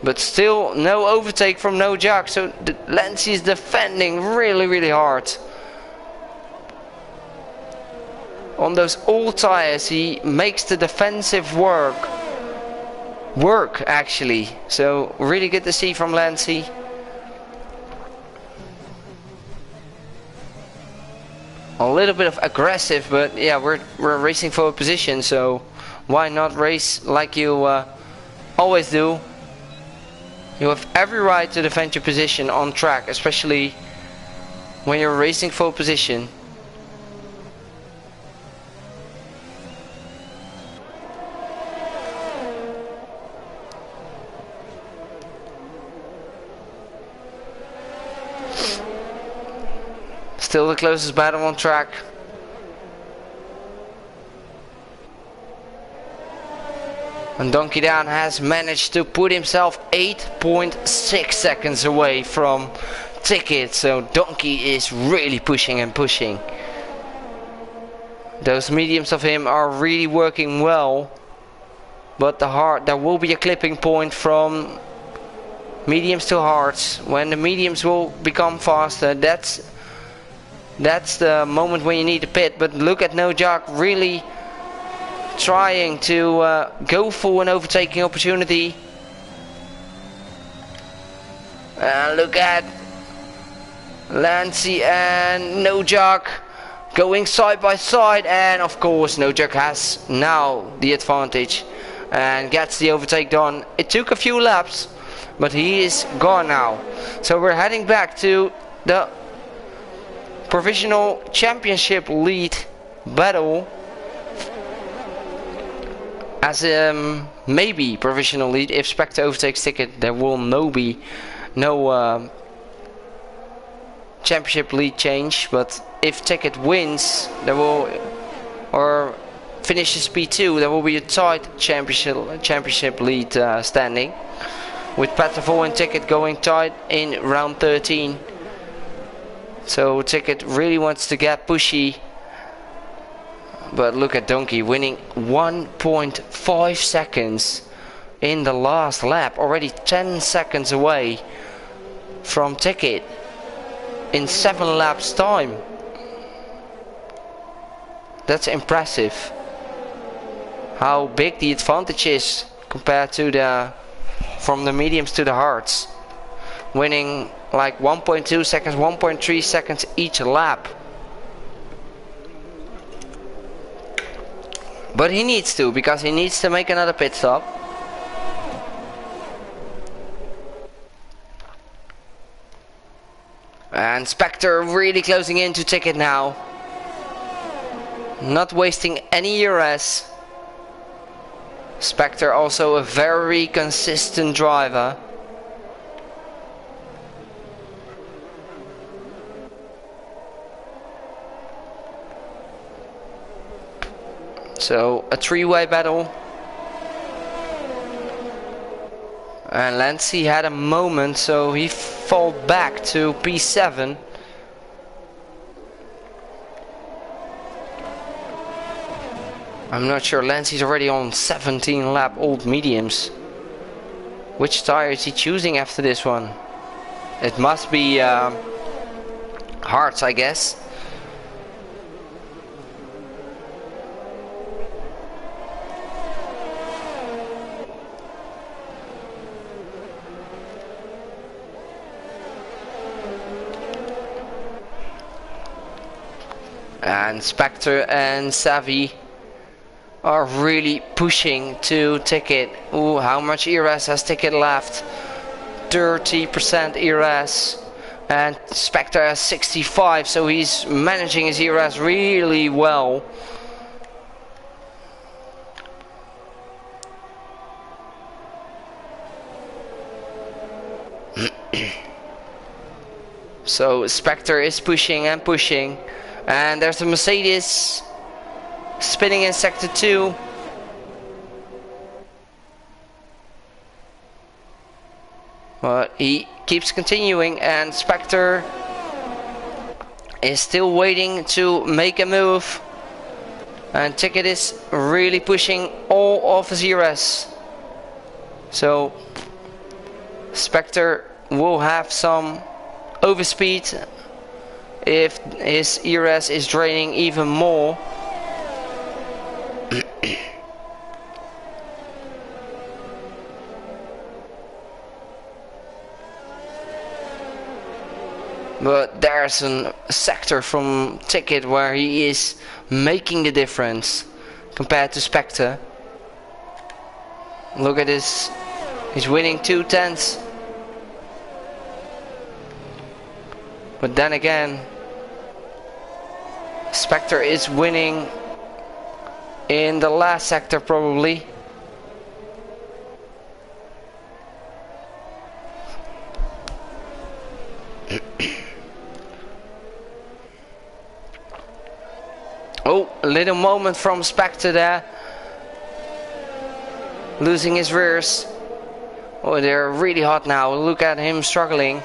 But still no overtake from No Jack, so Lancey is defending really hard. On those old tires he makes the defensive work actually. So really good to see from Lancey. A little bit of aggressive, but yeah, we're racing for a position, so why not race like you always do? You have every right to defend your position on track, especially when you're racing for a position. Still the closest battle on track. And Donkey Down has managed to put himself 8.6 seconds away from Ticket. So Donkey is really pushing and pushing. Those mediums of him are really working well. But there will be a clipping point from mediums to hards. When the mediums will become faster, that's the moment when you need to pit. But look at No Jack really trying to go for an overtaking opportunity. And look at Lancey and No Jack going side by side, and of course No Jack has now the advantage and gets the overtake done. It took a few laps, but he is gone now. So we're heading back to the provisional championship lead battle. As maybe provisional lead. If Spectre overtakes Ticket, there will be no championship lead change. But if Ticket wins, there will, or finishes P2, there will be a tight championship lead standing, with Petterville and Ticket going tight in round 13. So Ticket really wants to get pushy. But look at Donkey winning 1.5 seconds in the last lap. Already 10 seconds away from Ticket in 7 laps time. That's impressive. How big the advantage is compared to from the mediums to the hards. Winning like 1.2 seconds, 1.3 seconds each lap. But he needs to, because he needs to make another pit stop. And Spectre really closing in to Ticket now. Not wasting any ERS. Spectre also a very consistent driver. So a three-way battle. And Lancey had a moment, so he fall back to P7. I'm not sure. Lancey's already on 17 lap old mediums. Which tire is he choosing after this one? It must be hards, I guess. And Spectre and Savvy are really pushing to Ticket. Ooh, how much ERS has Ticket left? 30% ERS. And Spectre has 65, so he's managing his ERS really well. So Spectre is pushing and pushing. And there's the Mercedes spinning in sector 2. But he keeps continuing, and Spectre is still waiting to make a move. And Ticket is really pushing all of his ERS. So Spectre will have some overspeed if his ERS is draining even more. But there's a sector from Ticket where he is making the difference compared to Spectre. Look at this, he's winning 2/10. But then again, Spectre is winning in the last sector probably. Oh, a little moment from Spectre there. Losing his rears. Oh, they're really hot now. Look at him struggling.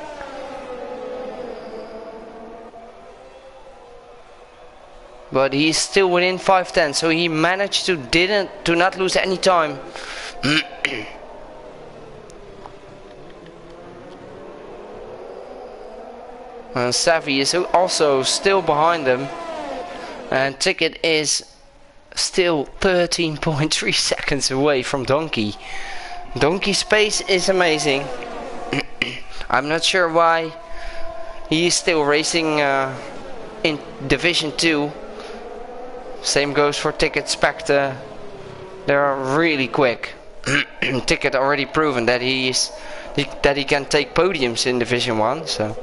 But he's still within 5/10, so he managed to not lose any time. And Savvy is also still behind them. And Ticket is still 13.3 seconds away from Donkey. Donkey's pace is amazing. I'm not sure why he is still racing in Division 2. Same goes for Ticket, Spectre. They're really quick. Ticket already proven that he can take podiums in Division 1. So.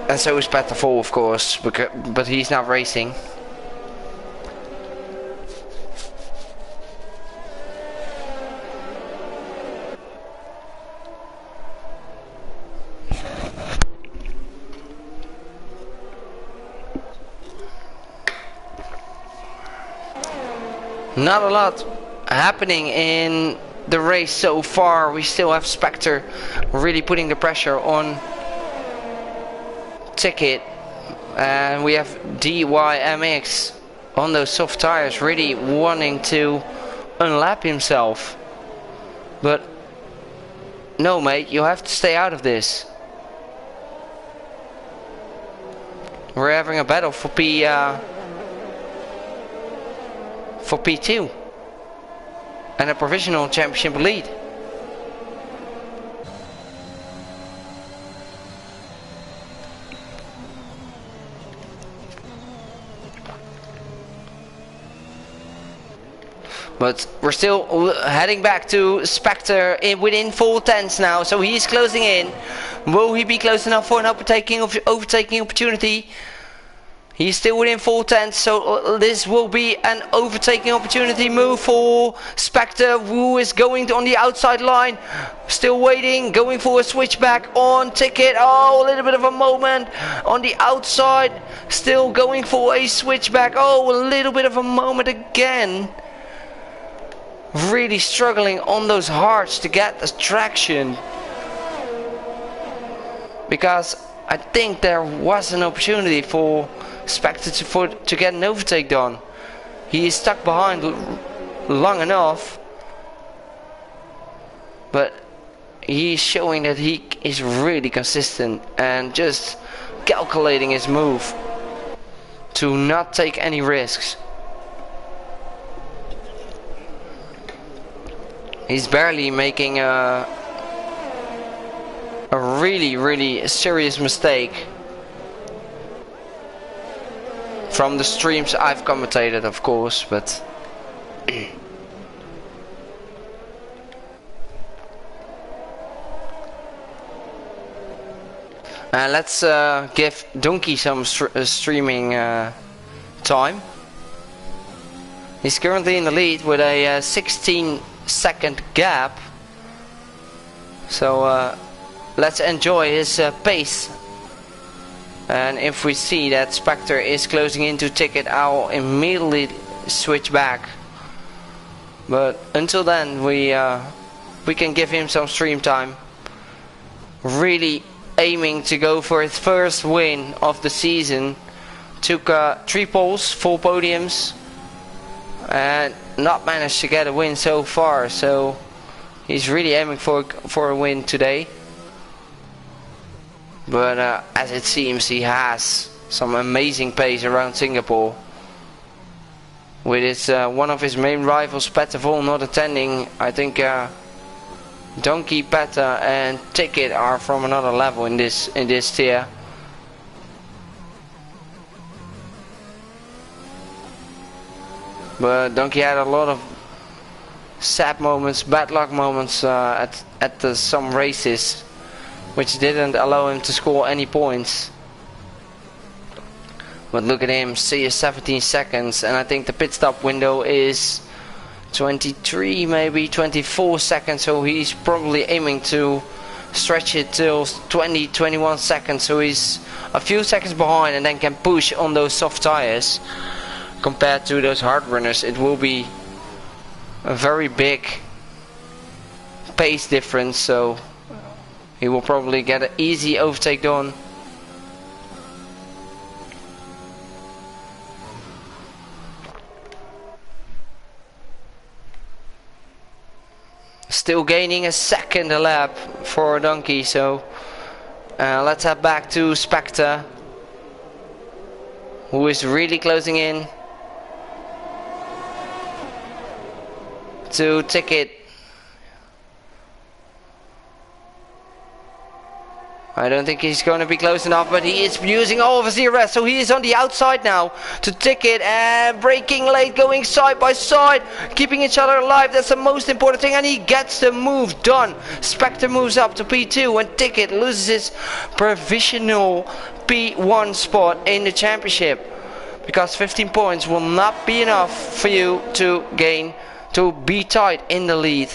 And so is Petterfall, of course, but he's not racing. Not a lot happening in the race so far. We still have Spectre really putting the pressure on Ticket, and we have DYMX on those soft tires really wanting to unlap himself. But no, mate, you have to stay out of this. We're having a battle for P2 and a provisional championship lead. But we're still heading back to Spectre within 4/10 now, so he's closing in. Will he be close enough for an overtaking opportunity? He's still within 4/10, so this will be an overtaking opportunity move for Spectre, who is going on the outside line. Still waiting, going for a switchback on Ticket. Oh, a little bit of a moment on the outside. Still going for a switchback. Oh, a little bit of a moment again. Really struggling on those hards to get the traction. Because I think there was an opportunity for Spectre to get an overtake done. He is stuck behind long enough, but he's showing that he is really consistent and just calculating his move to not take any risks. He's barely making a really serious mistake. From the streams I've commentated, of course, but let's give Donkey some streaming time. He's currently in the lead with a 16-second gap, so let's enjoy his pace. And if we see that Spectre is closing into Ticket, I'll immediately switch back. But until then, we can give him some stream time. Really aiming to go for his first win of the season. Took 3 poles, 4 podiums, and not managed to get a win so far. So He's really aiming for a win today. But as it seems, he has some amazing pace around Singapore. With his one of his main rivals, Pettervol, not attending, I think Donkey, Peta and Ticket are from another level in this tier. But Donkey had a lot of sad moments, bad luck moments at some races, which didn't allow him to score any points. But look at him, see 17 seconds, and I think the pit stop window is 23, maybe 24 seconds, so he's probably aiming to stretch it till 20, 21 seconds, so he's a few seconds behind and then can push on those soft tires. Compared to those hard runners, it will be a very big pace difference, so he will probably get an easy overtake done. Still gaining a second a lap for Donkey, so let's head back to Spectre, who is really closing in to Ticket. I don't think he's going to be close enough, but he is using all of his DRS, so he is on the outside now to Ticket, and braking late, going side by side, keeping each other alive. That's the most important thing, and he gets the move done. Spectre moves up to P2 and Ticket loses his provisional P1 spot in the championship, because 15 points will not be enough for you to be tied in the lead.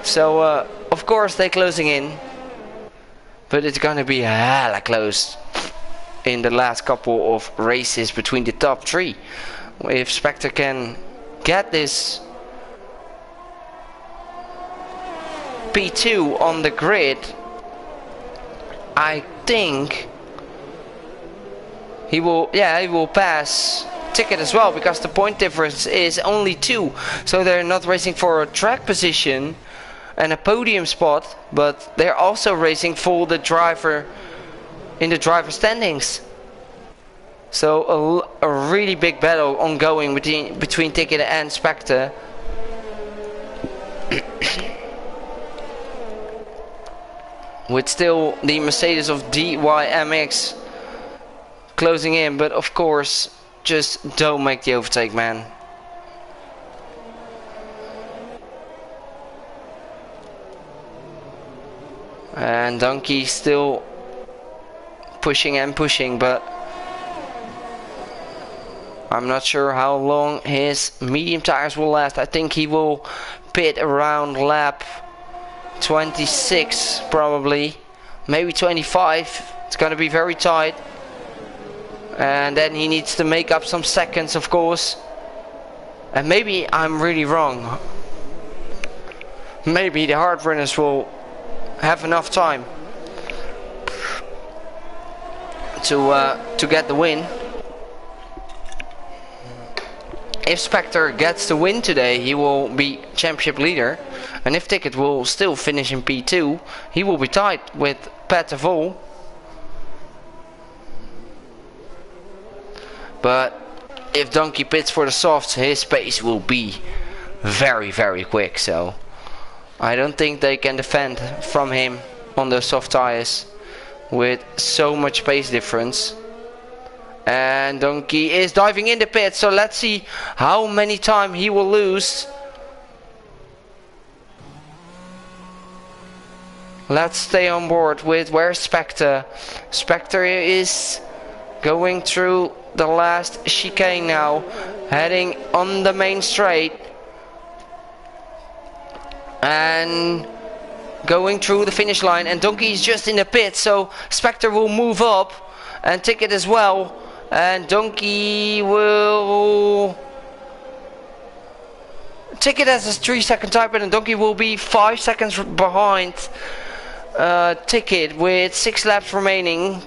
So of course they're closing in, but it's gonna be hella close in the last couple of races between the top three. If Spectre can get this P2 on the grid, I think he will pass Ticket as well, because the point difference is only 2, so they're not racing for a track position and a podium spot, but they're also racing for the driver in the driver standings. So a really big battle ongoing between Ticket and Spectre. With still the Mercedes of DYMX closing in, but of course just don't make the overtake, man. And Donkey still pushing and pushing, but I'm not sure how long his medium tires will last. I think he will pit around lap 26 probably, maybe 25. It's gonna be very tight, and then he needs to make up some seconds, of course. And maybe I'm really wrong. Maybe the hard runners will have enough time to get the win. If Spectre gets the win today, he will be championship leader, and if Ticket will still finish in P2, he will be tied with Pettervol. But if Donkey pits for the softs, his pace will be very, very quick, so I don't think they can defend from him on the soft tires with so much pace difference. And Donkey is diving in the pit, so let's see how many time he will lose. Let's stay on board with where's Spectre. Spectre is going through the last chicane now, heading on the main straight and going through the finish line, and Donkey is just in the pit, so Spectre will move up and Ticket as well, and Donkey will... Ticket has a 3-second time, and Donkey will be 5 seconds behind Ticket with 6 laps remaining,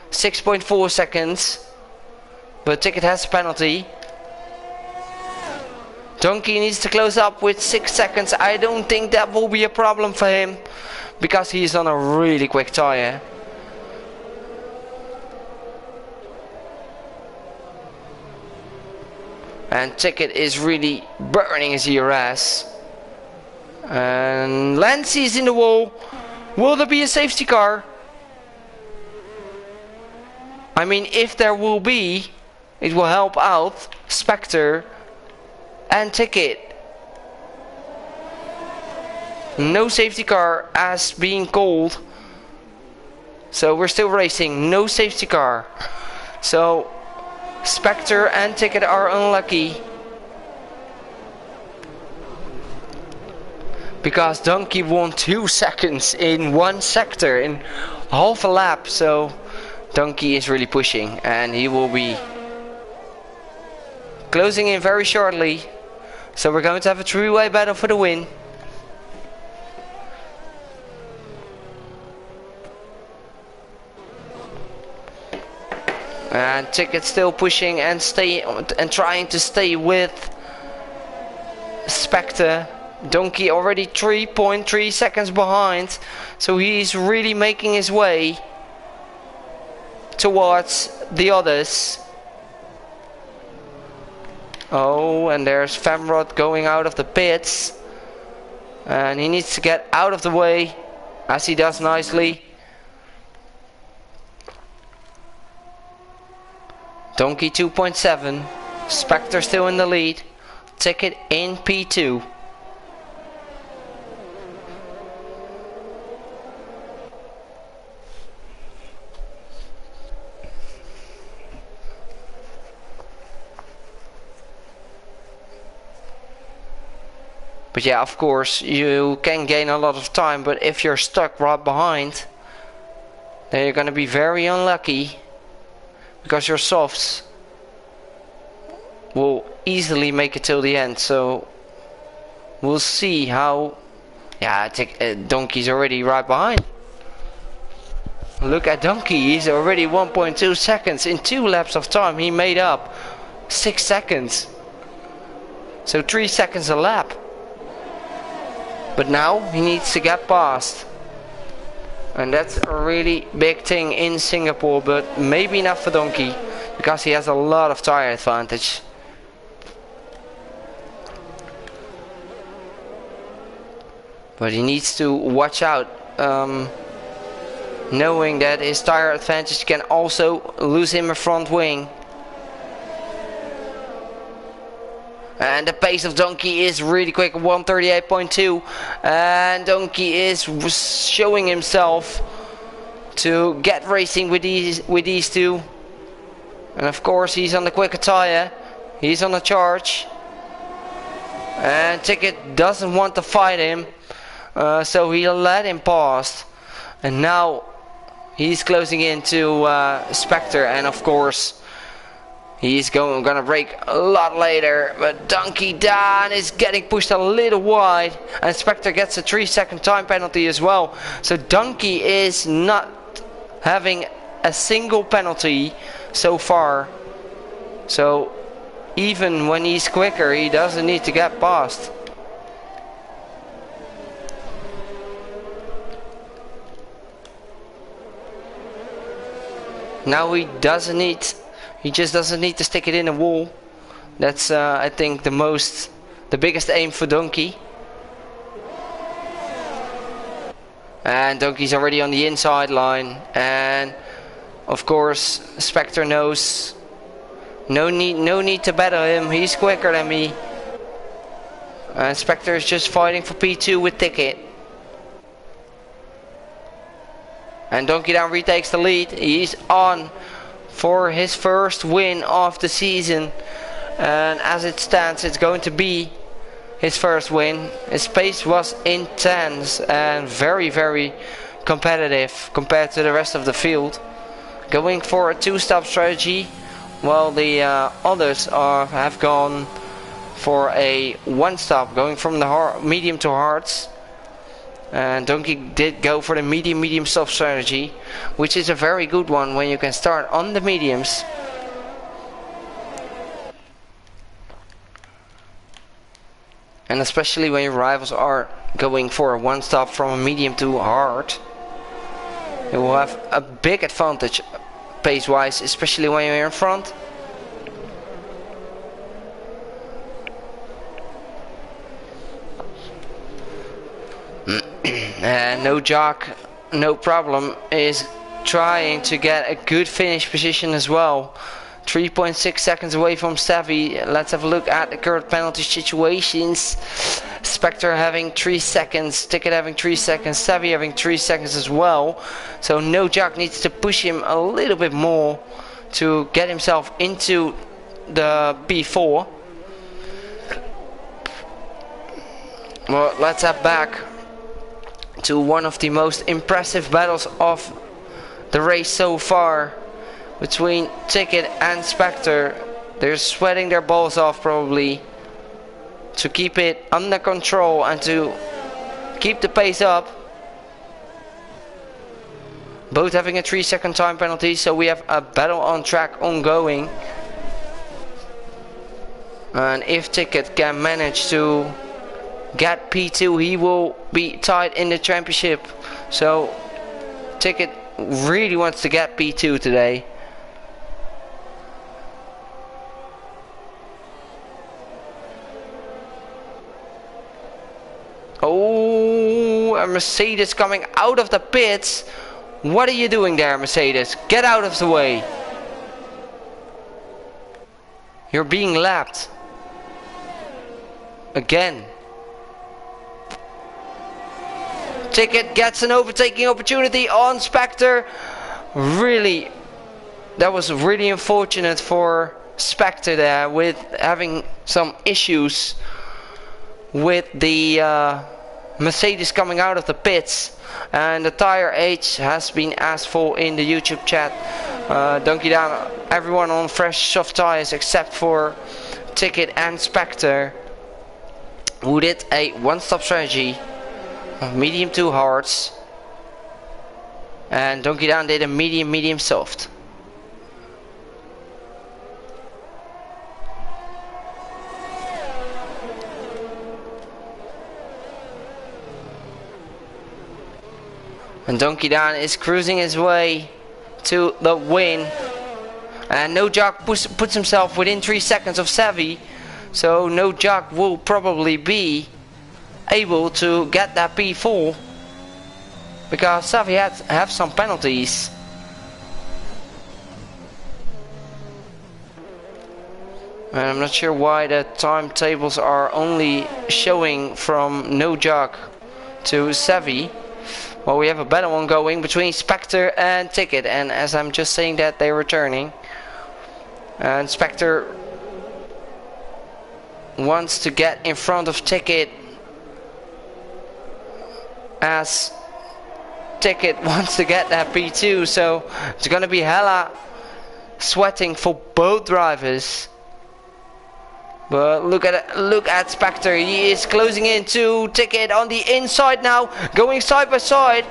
6.4 seconds, but Ticket has a penalty. Donkey needs to close up with 6 seconds. I don't think that will be a problem for him, because he's on a really quick tire. And Ticket is really burning his ERS. And Lancy is in the wall. Will there be a safety car? I mean, if there will be, it will help out Spectre and Ticket. No safety car as being called. So we're still racing. No safety car. So Spectre and Ticket are unlucky. Because Donkey won 2 seconds in one sector in half a lap. So Donkey is really pushing, and he will be closing in very shortly. So we're going to have a three-way battle for the win. And Ticket still pushing and trying to stay with Spectre. Donkey already 3.3 seconds behind, so he's really making his way towards the others. Oh, and there's Femrod going out of the pits, and he needs to get out of the way, as he does nicely. Donkey 2.7, Spectre still in the lead, Ticket in P2. But yeah, of course, you can gain a lot of time, but if you're stuck right behind, then you're going to be very unlucky, because your softs will easily make it till the end. So we'll see how. Yeah, I think Donkey's already right behind. Look at Donkey, he's already 1.2 seconds. In 2 laps of time he made up 6 seconds. So 3 seconds a lap. But now he needs to get past. And that's a really big thing in Singapore, but maybe not for Donkey, because he has a lot of tire advantage. But he needs to watch out, knowing that his tire advantage can also lose him a front wing. And the pace of Donkey is really quick, 138.2, and Donkey is showing himself to get racing with these two. And of course he's on the quicker tire, he's on a charge, and Ticket doesn't want to fight him, so he'll let him pass. And now he's closing into Spectre, and of course he's gonna brake a lot later, but Donkey Dan is getting pushed a little wide, and Spectre gets a 3-second time penalty as well. So Donkey is not having a single penalty so far. So even when he's quicker, he doesn't need to get past. Now he just doesn't need to stick it in a wall. That's I think the biggest aim for Donkey. And Donkey's already on the inside line, and of course Spectre knows no need to battle him, he's quicker than me. And Spectre is just fighting for P2 with Ticket. And Donkey Down retakes the lead. He's on for his first win of the season, and as it stands it's going to be his first win. His pace was intense and very competitive compared to the rest of the field, going for a 2-stop strategy, while the others have gone for a 1-stop, going from the medium to hards. And Donkey did go for the medium stop strategy, which is a very good one when you can start on the mediums. And especially when your rivals are going for a one stop from a medium to hard, you will have a big advantage pace wise, especially when you're in front. And No Jock, no problem, is trying to get a good finish position as well. 3.6 seconds away from Savvy. Let's have a look at the current penalty situations. Spectre having 3 seconds, Ticket having 3 seconds, Savvy having 3 seconds as well. So No Jock needs to push him a little bit more to get himself into the P4. Well, let's head back to one of the most impressive battles of the race so far between Ticket and Spectre. They're sweating their balls off probably to keep it under control and to keep the pace up. Both having a 3-second time penalty, so we have a battle on track ongoing. And if Ticket can manage to get P2, he will be tied in the championship. So Ticket really wants to get P2 today. Oh, a Mercedes coming out of the pits. What are you doing there, Mercedes? Get out of the way. You're being lapped. Again. Ticket gets an overtaking opportunity on Spectre. Really, that was really unfortunate for Spectre there, with having some issues with the Mercedes coming out of the pits. And the tire age has been asked for in the YouTube chat. Donkey down everyone on fresh soft tires except for Ticket and Spectre, who did a one-stop strategy of medium to hards, and Donkey Down did a medium soft. And Donkey Down is cruising his way to the win. And No Jock puts himself within 3 seconds of Savvy. So No Jock will probably be able to get that P4. Because Savvy have some penalties. And I'm not sure why the timetables are only showing from No Jock to Savvy. Well, we have a battle ongoing between Spectre and Ticket, and as I'm just saying that, they're returning. And Spectre wants to get in front of Ticket, as Ticket wants to get that P2, so it's gonna be hella sweating for both drivers. But look at Spectre. He is closing into Ticket on the inside now, going side by side.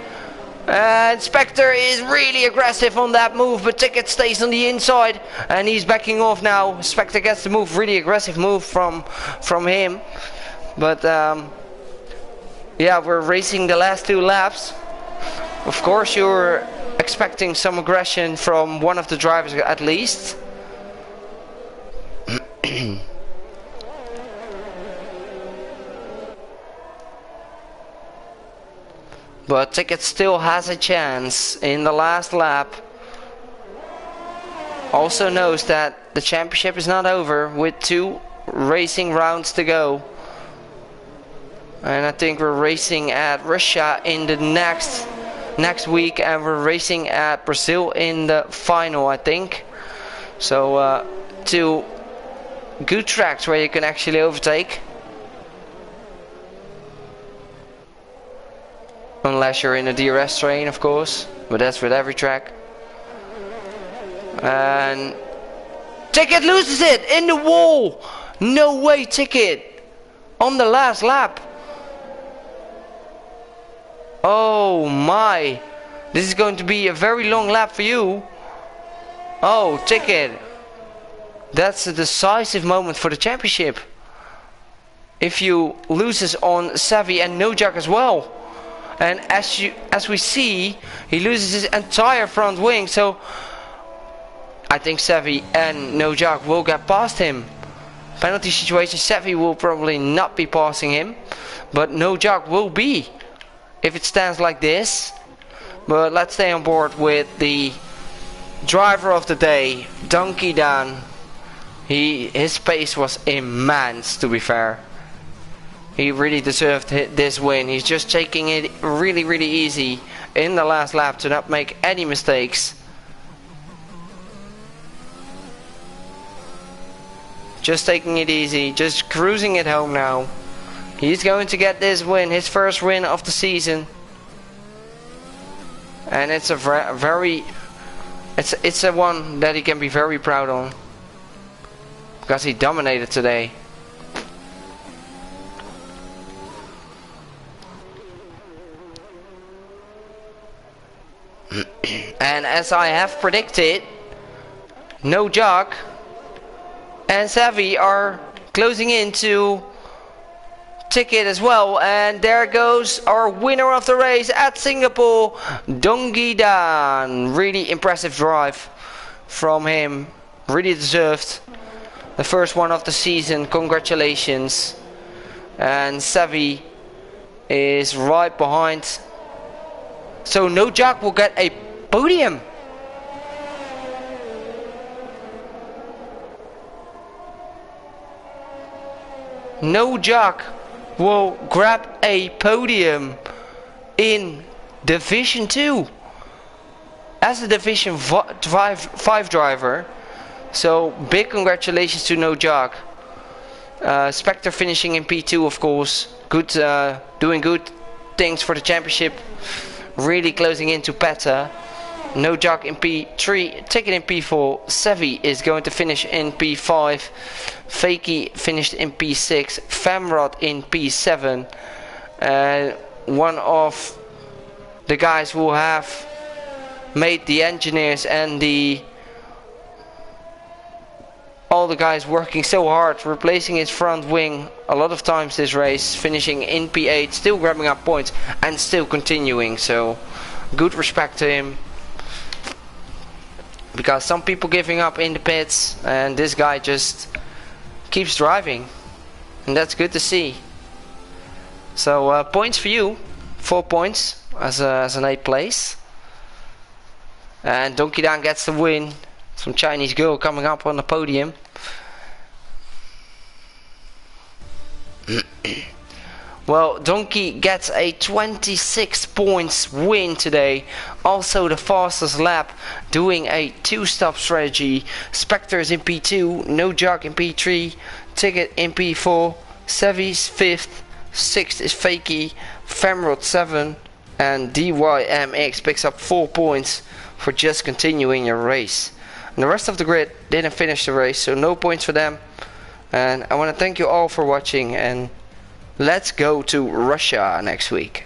And Spectre is really aggressive on that move, but Ticket stays on the inside and he's backing off now. Spectre gets the move, really aggressive move from him. But yeah, we're racing the last 2 laps. Of course, you're expecting some aggression from one of the drivers at least. But Ticket still has a chance in the last lap. Also knows that the championship is not over with 2 racing rounds to go. And I think we're racing at Russia in the next week, and we're racing at Brazil in the final, I think. So 2 good tracks where you can actually overtake. Unless you're in a DRS train, of course, but that's with every track. And Ticket loses it in the wall. No way, Ticket on the last lap. Oh my, this is going to be a very long lap for you. Oh, Ticket, that's a decisive moment for the championship. if you loses on Savvy and Nojak as well. And as we see, he loses his entire front wing, so I think Savvy and Nojak will get past him. Penalty situation, Savvy will probably not be passing him, but Nojak will be if it stands like this. But let's stay on board with the driver of the day, Donkey Dan. His pace was immense, to be fair. He really deserved this win. He's just taking it really easy in the last lap to not make any mistakes. Just taking it easy, just cruising it home now. He's going to get this win, his first win of the season. And it's a it's a one that he can be very proud on, because he dominated today. And as I have predicted, Nojak and Savvy are closing into ticket as well, and there goes our winner of the race at Singapore, Donkey Dan. Really impressive drive from him, really deserved the first one of the season. Congratulations. And Savvy is right behind, so Nojak will get a podium. Nojak will grab a podium in Division 2 as a Division 5 driver. So big congratulations to Nojak. Spectre finishing in P2, of course. Good, doing good things for the championship. Really closing into Peta. Nojak in P3, Ticket in P4. Savvy is going to finish in P5. Fakey finished in P6. Famrod in P7. One of the guys who have made the engineers and all the guys working so hard, replacing his front wing a lot of times this race, finishing in P8, still grabbing up points and still continuing. So good respect to him, because some people giving up in the pits and this guy just keeps driving, and that's good to see. So points for you, 4 points as an 8th place. And Donkey Dan gets the win. Some Chinese girl coming up on the podium. Well, Donkey gets a 26 points win today. Also the fastest lap, doing a 2-stop strategy. Spectre is in P2, Nojak in P3, Ticket in P4, Savvy's 5th, 6th is Fakey, Famrod 7, and DYMX picks up 4 points for just continuing your race. And the rest of the grid didn't finish the race, so no points for them. And I want to thank you all for watching, and let's go to Russia next week.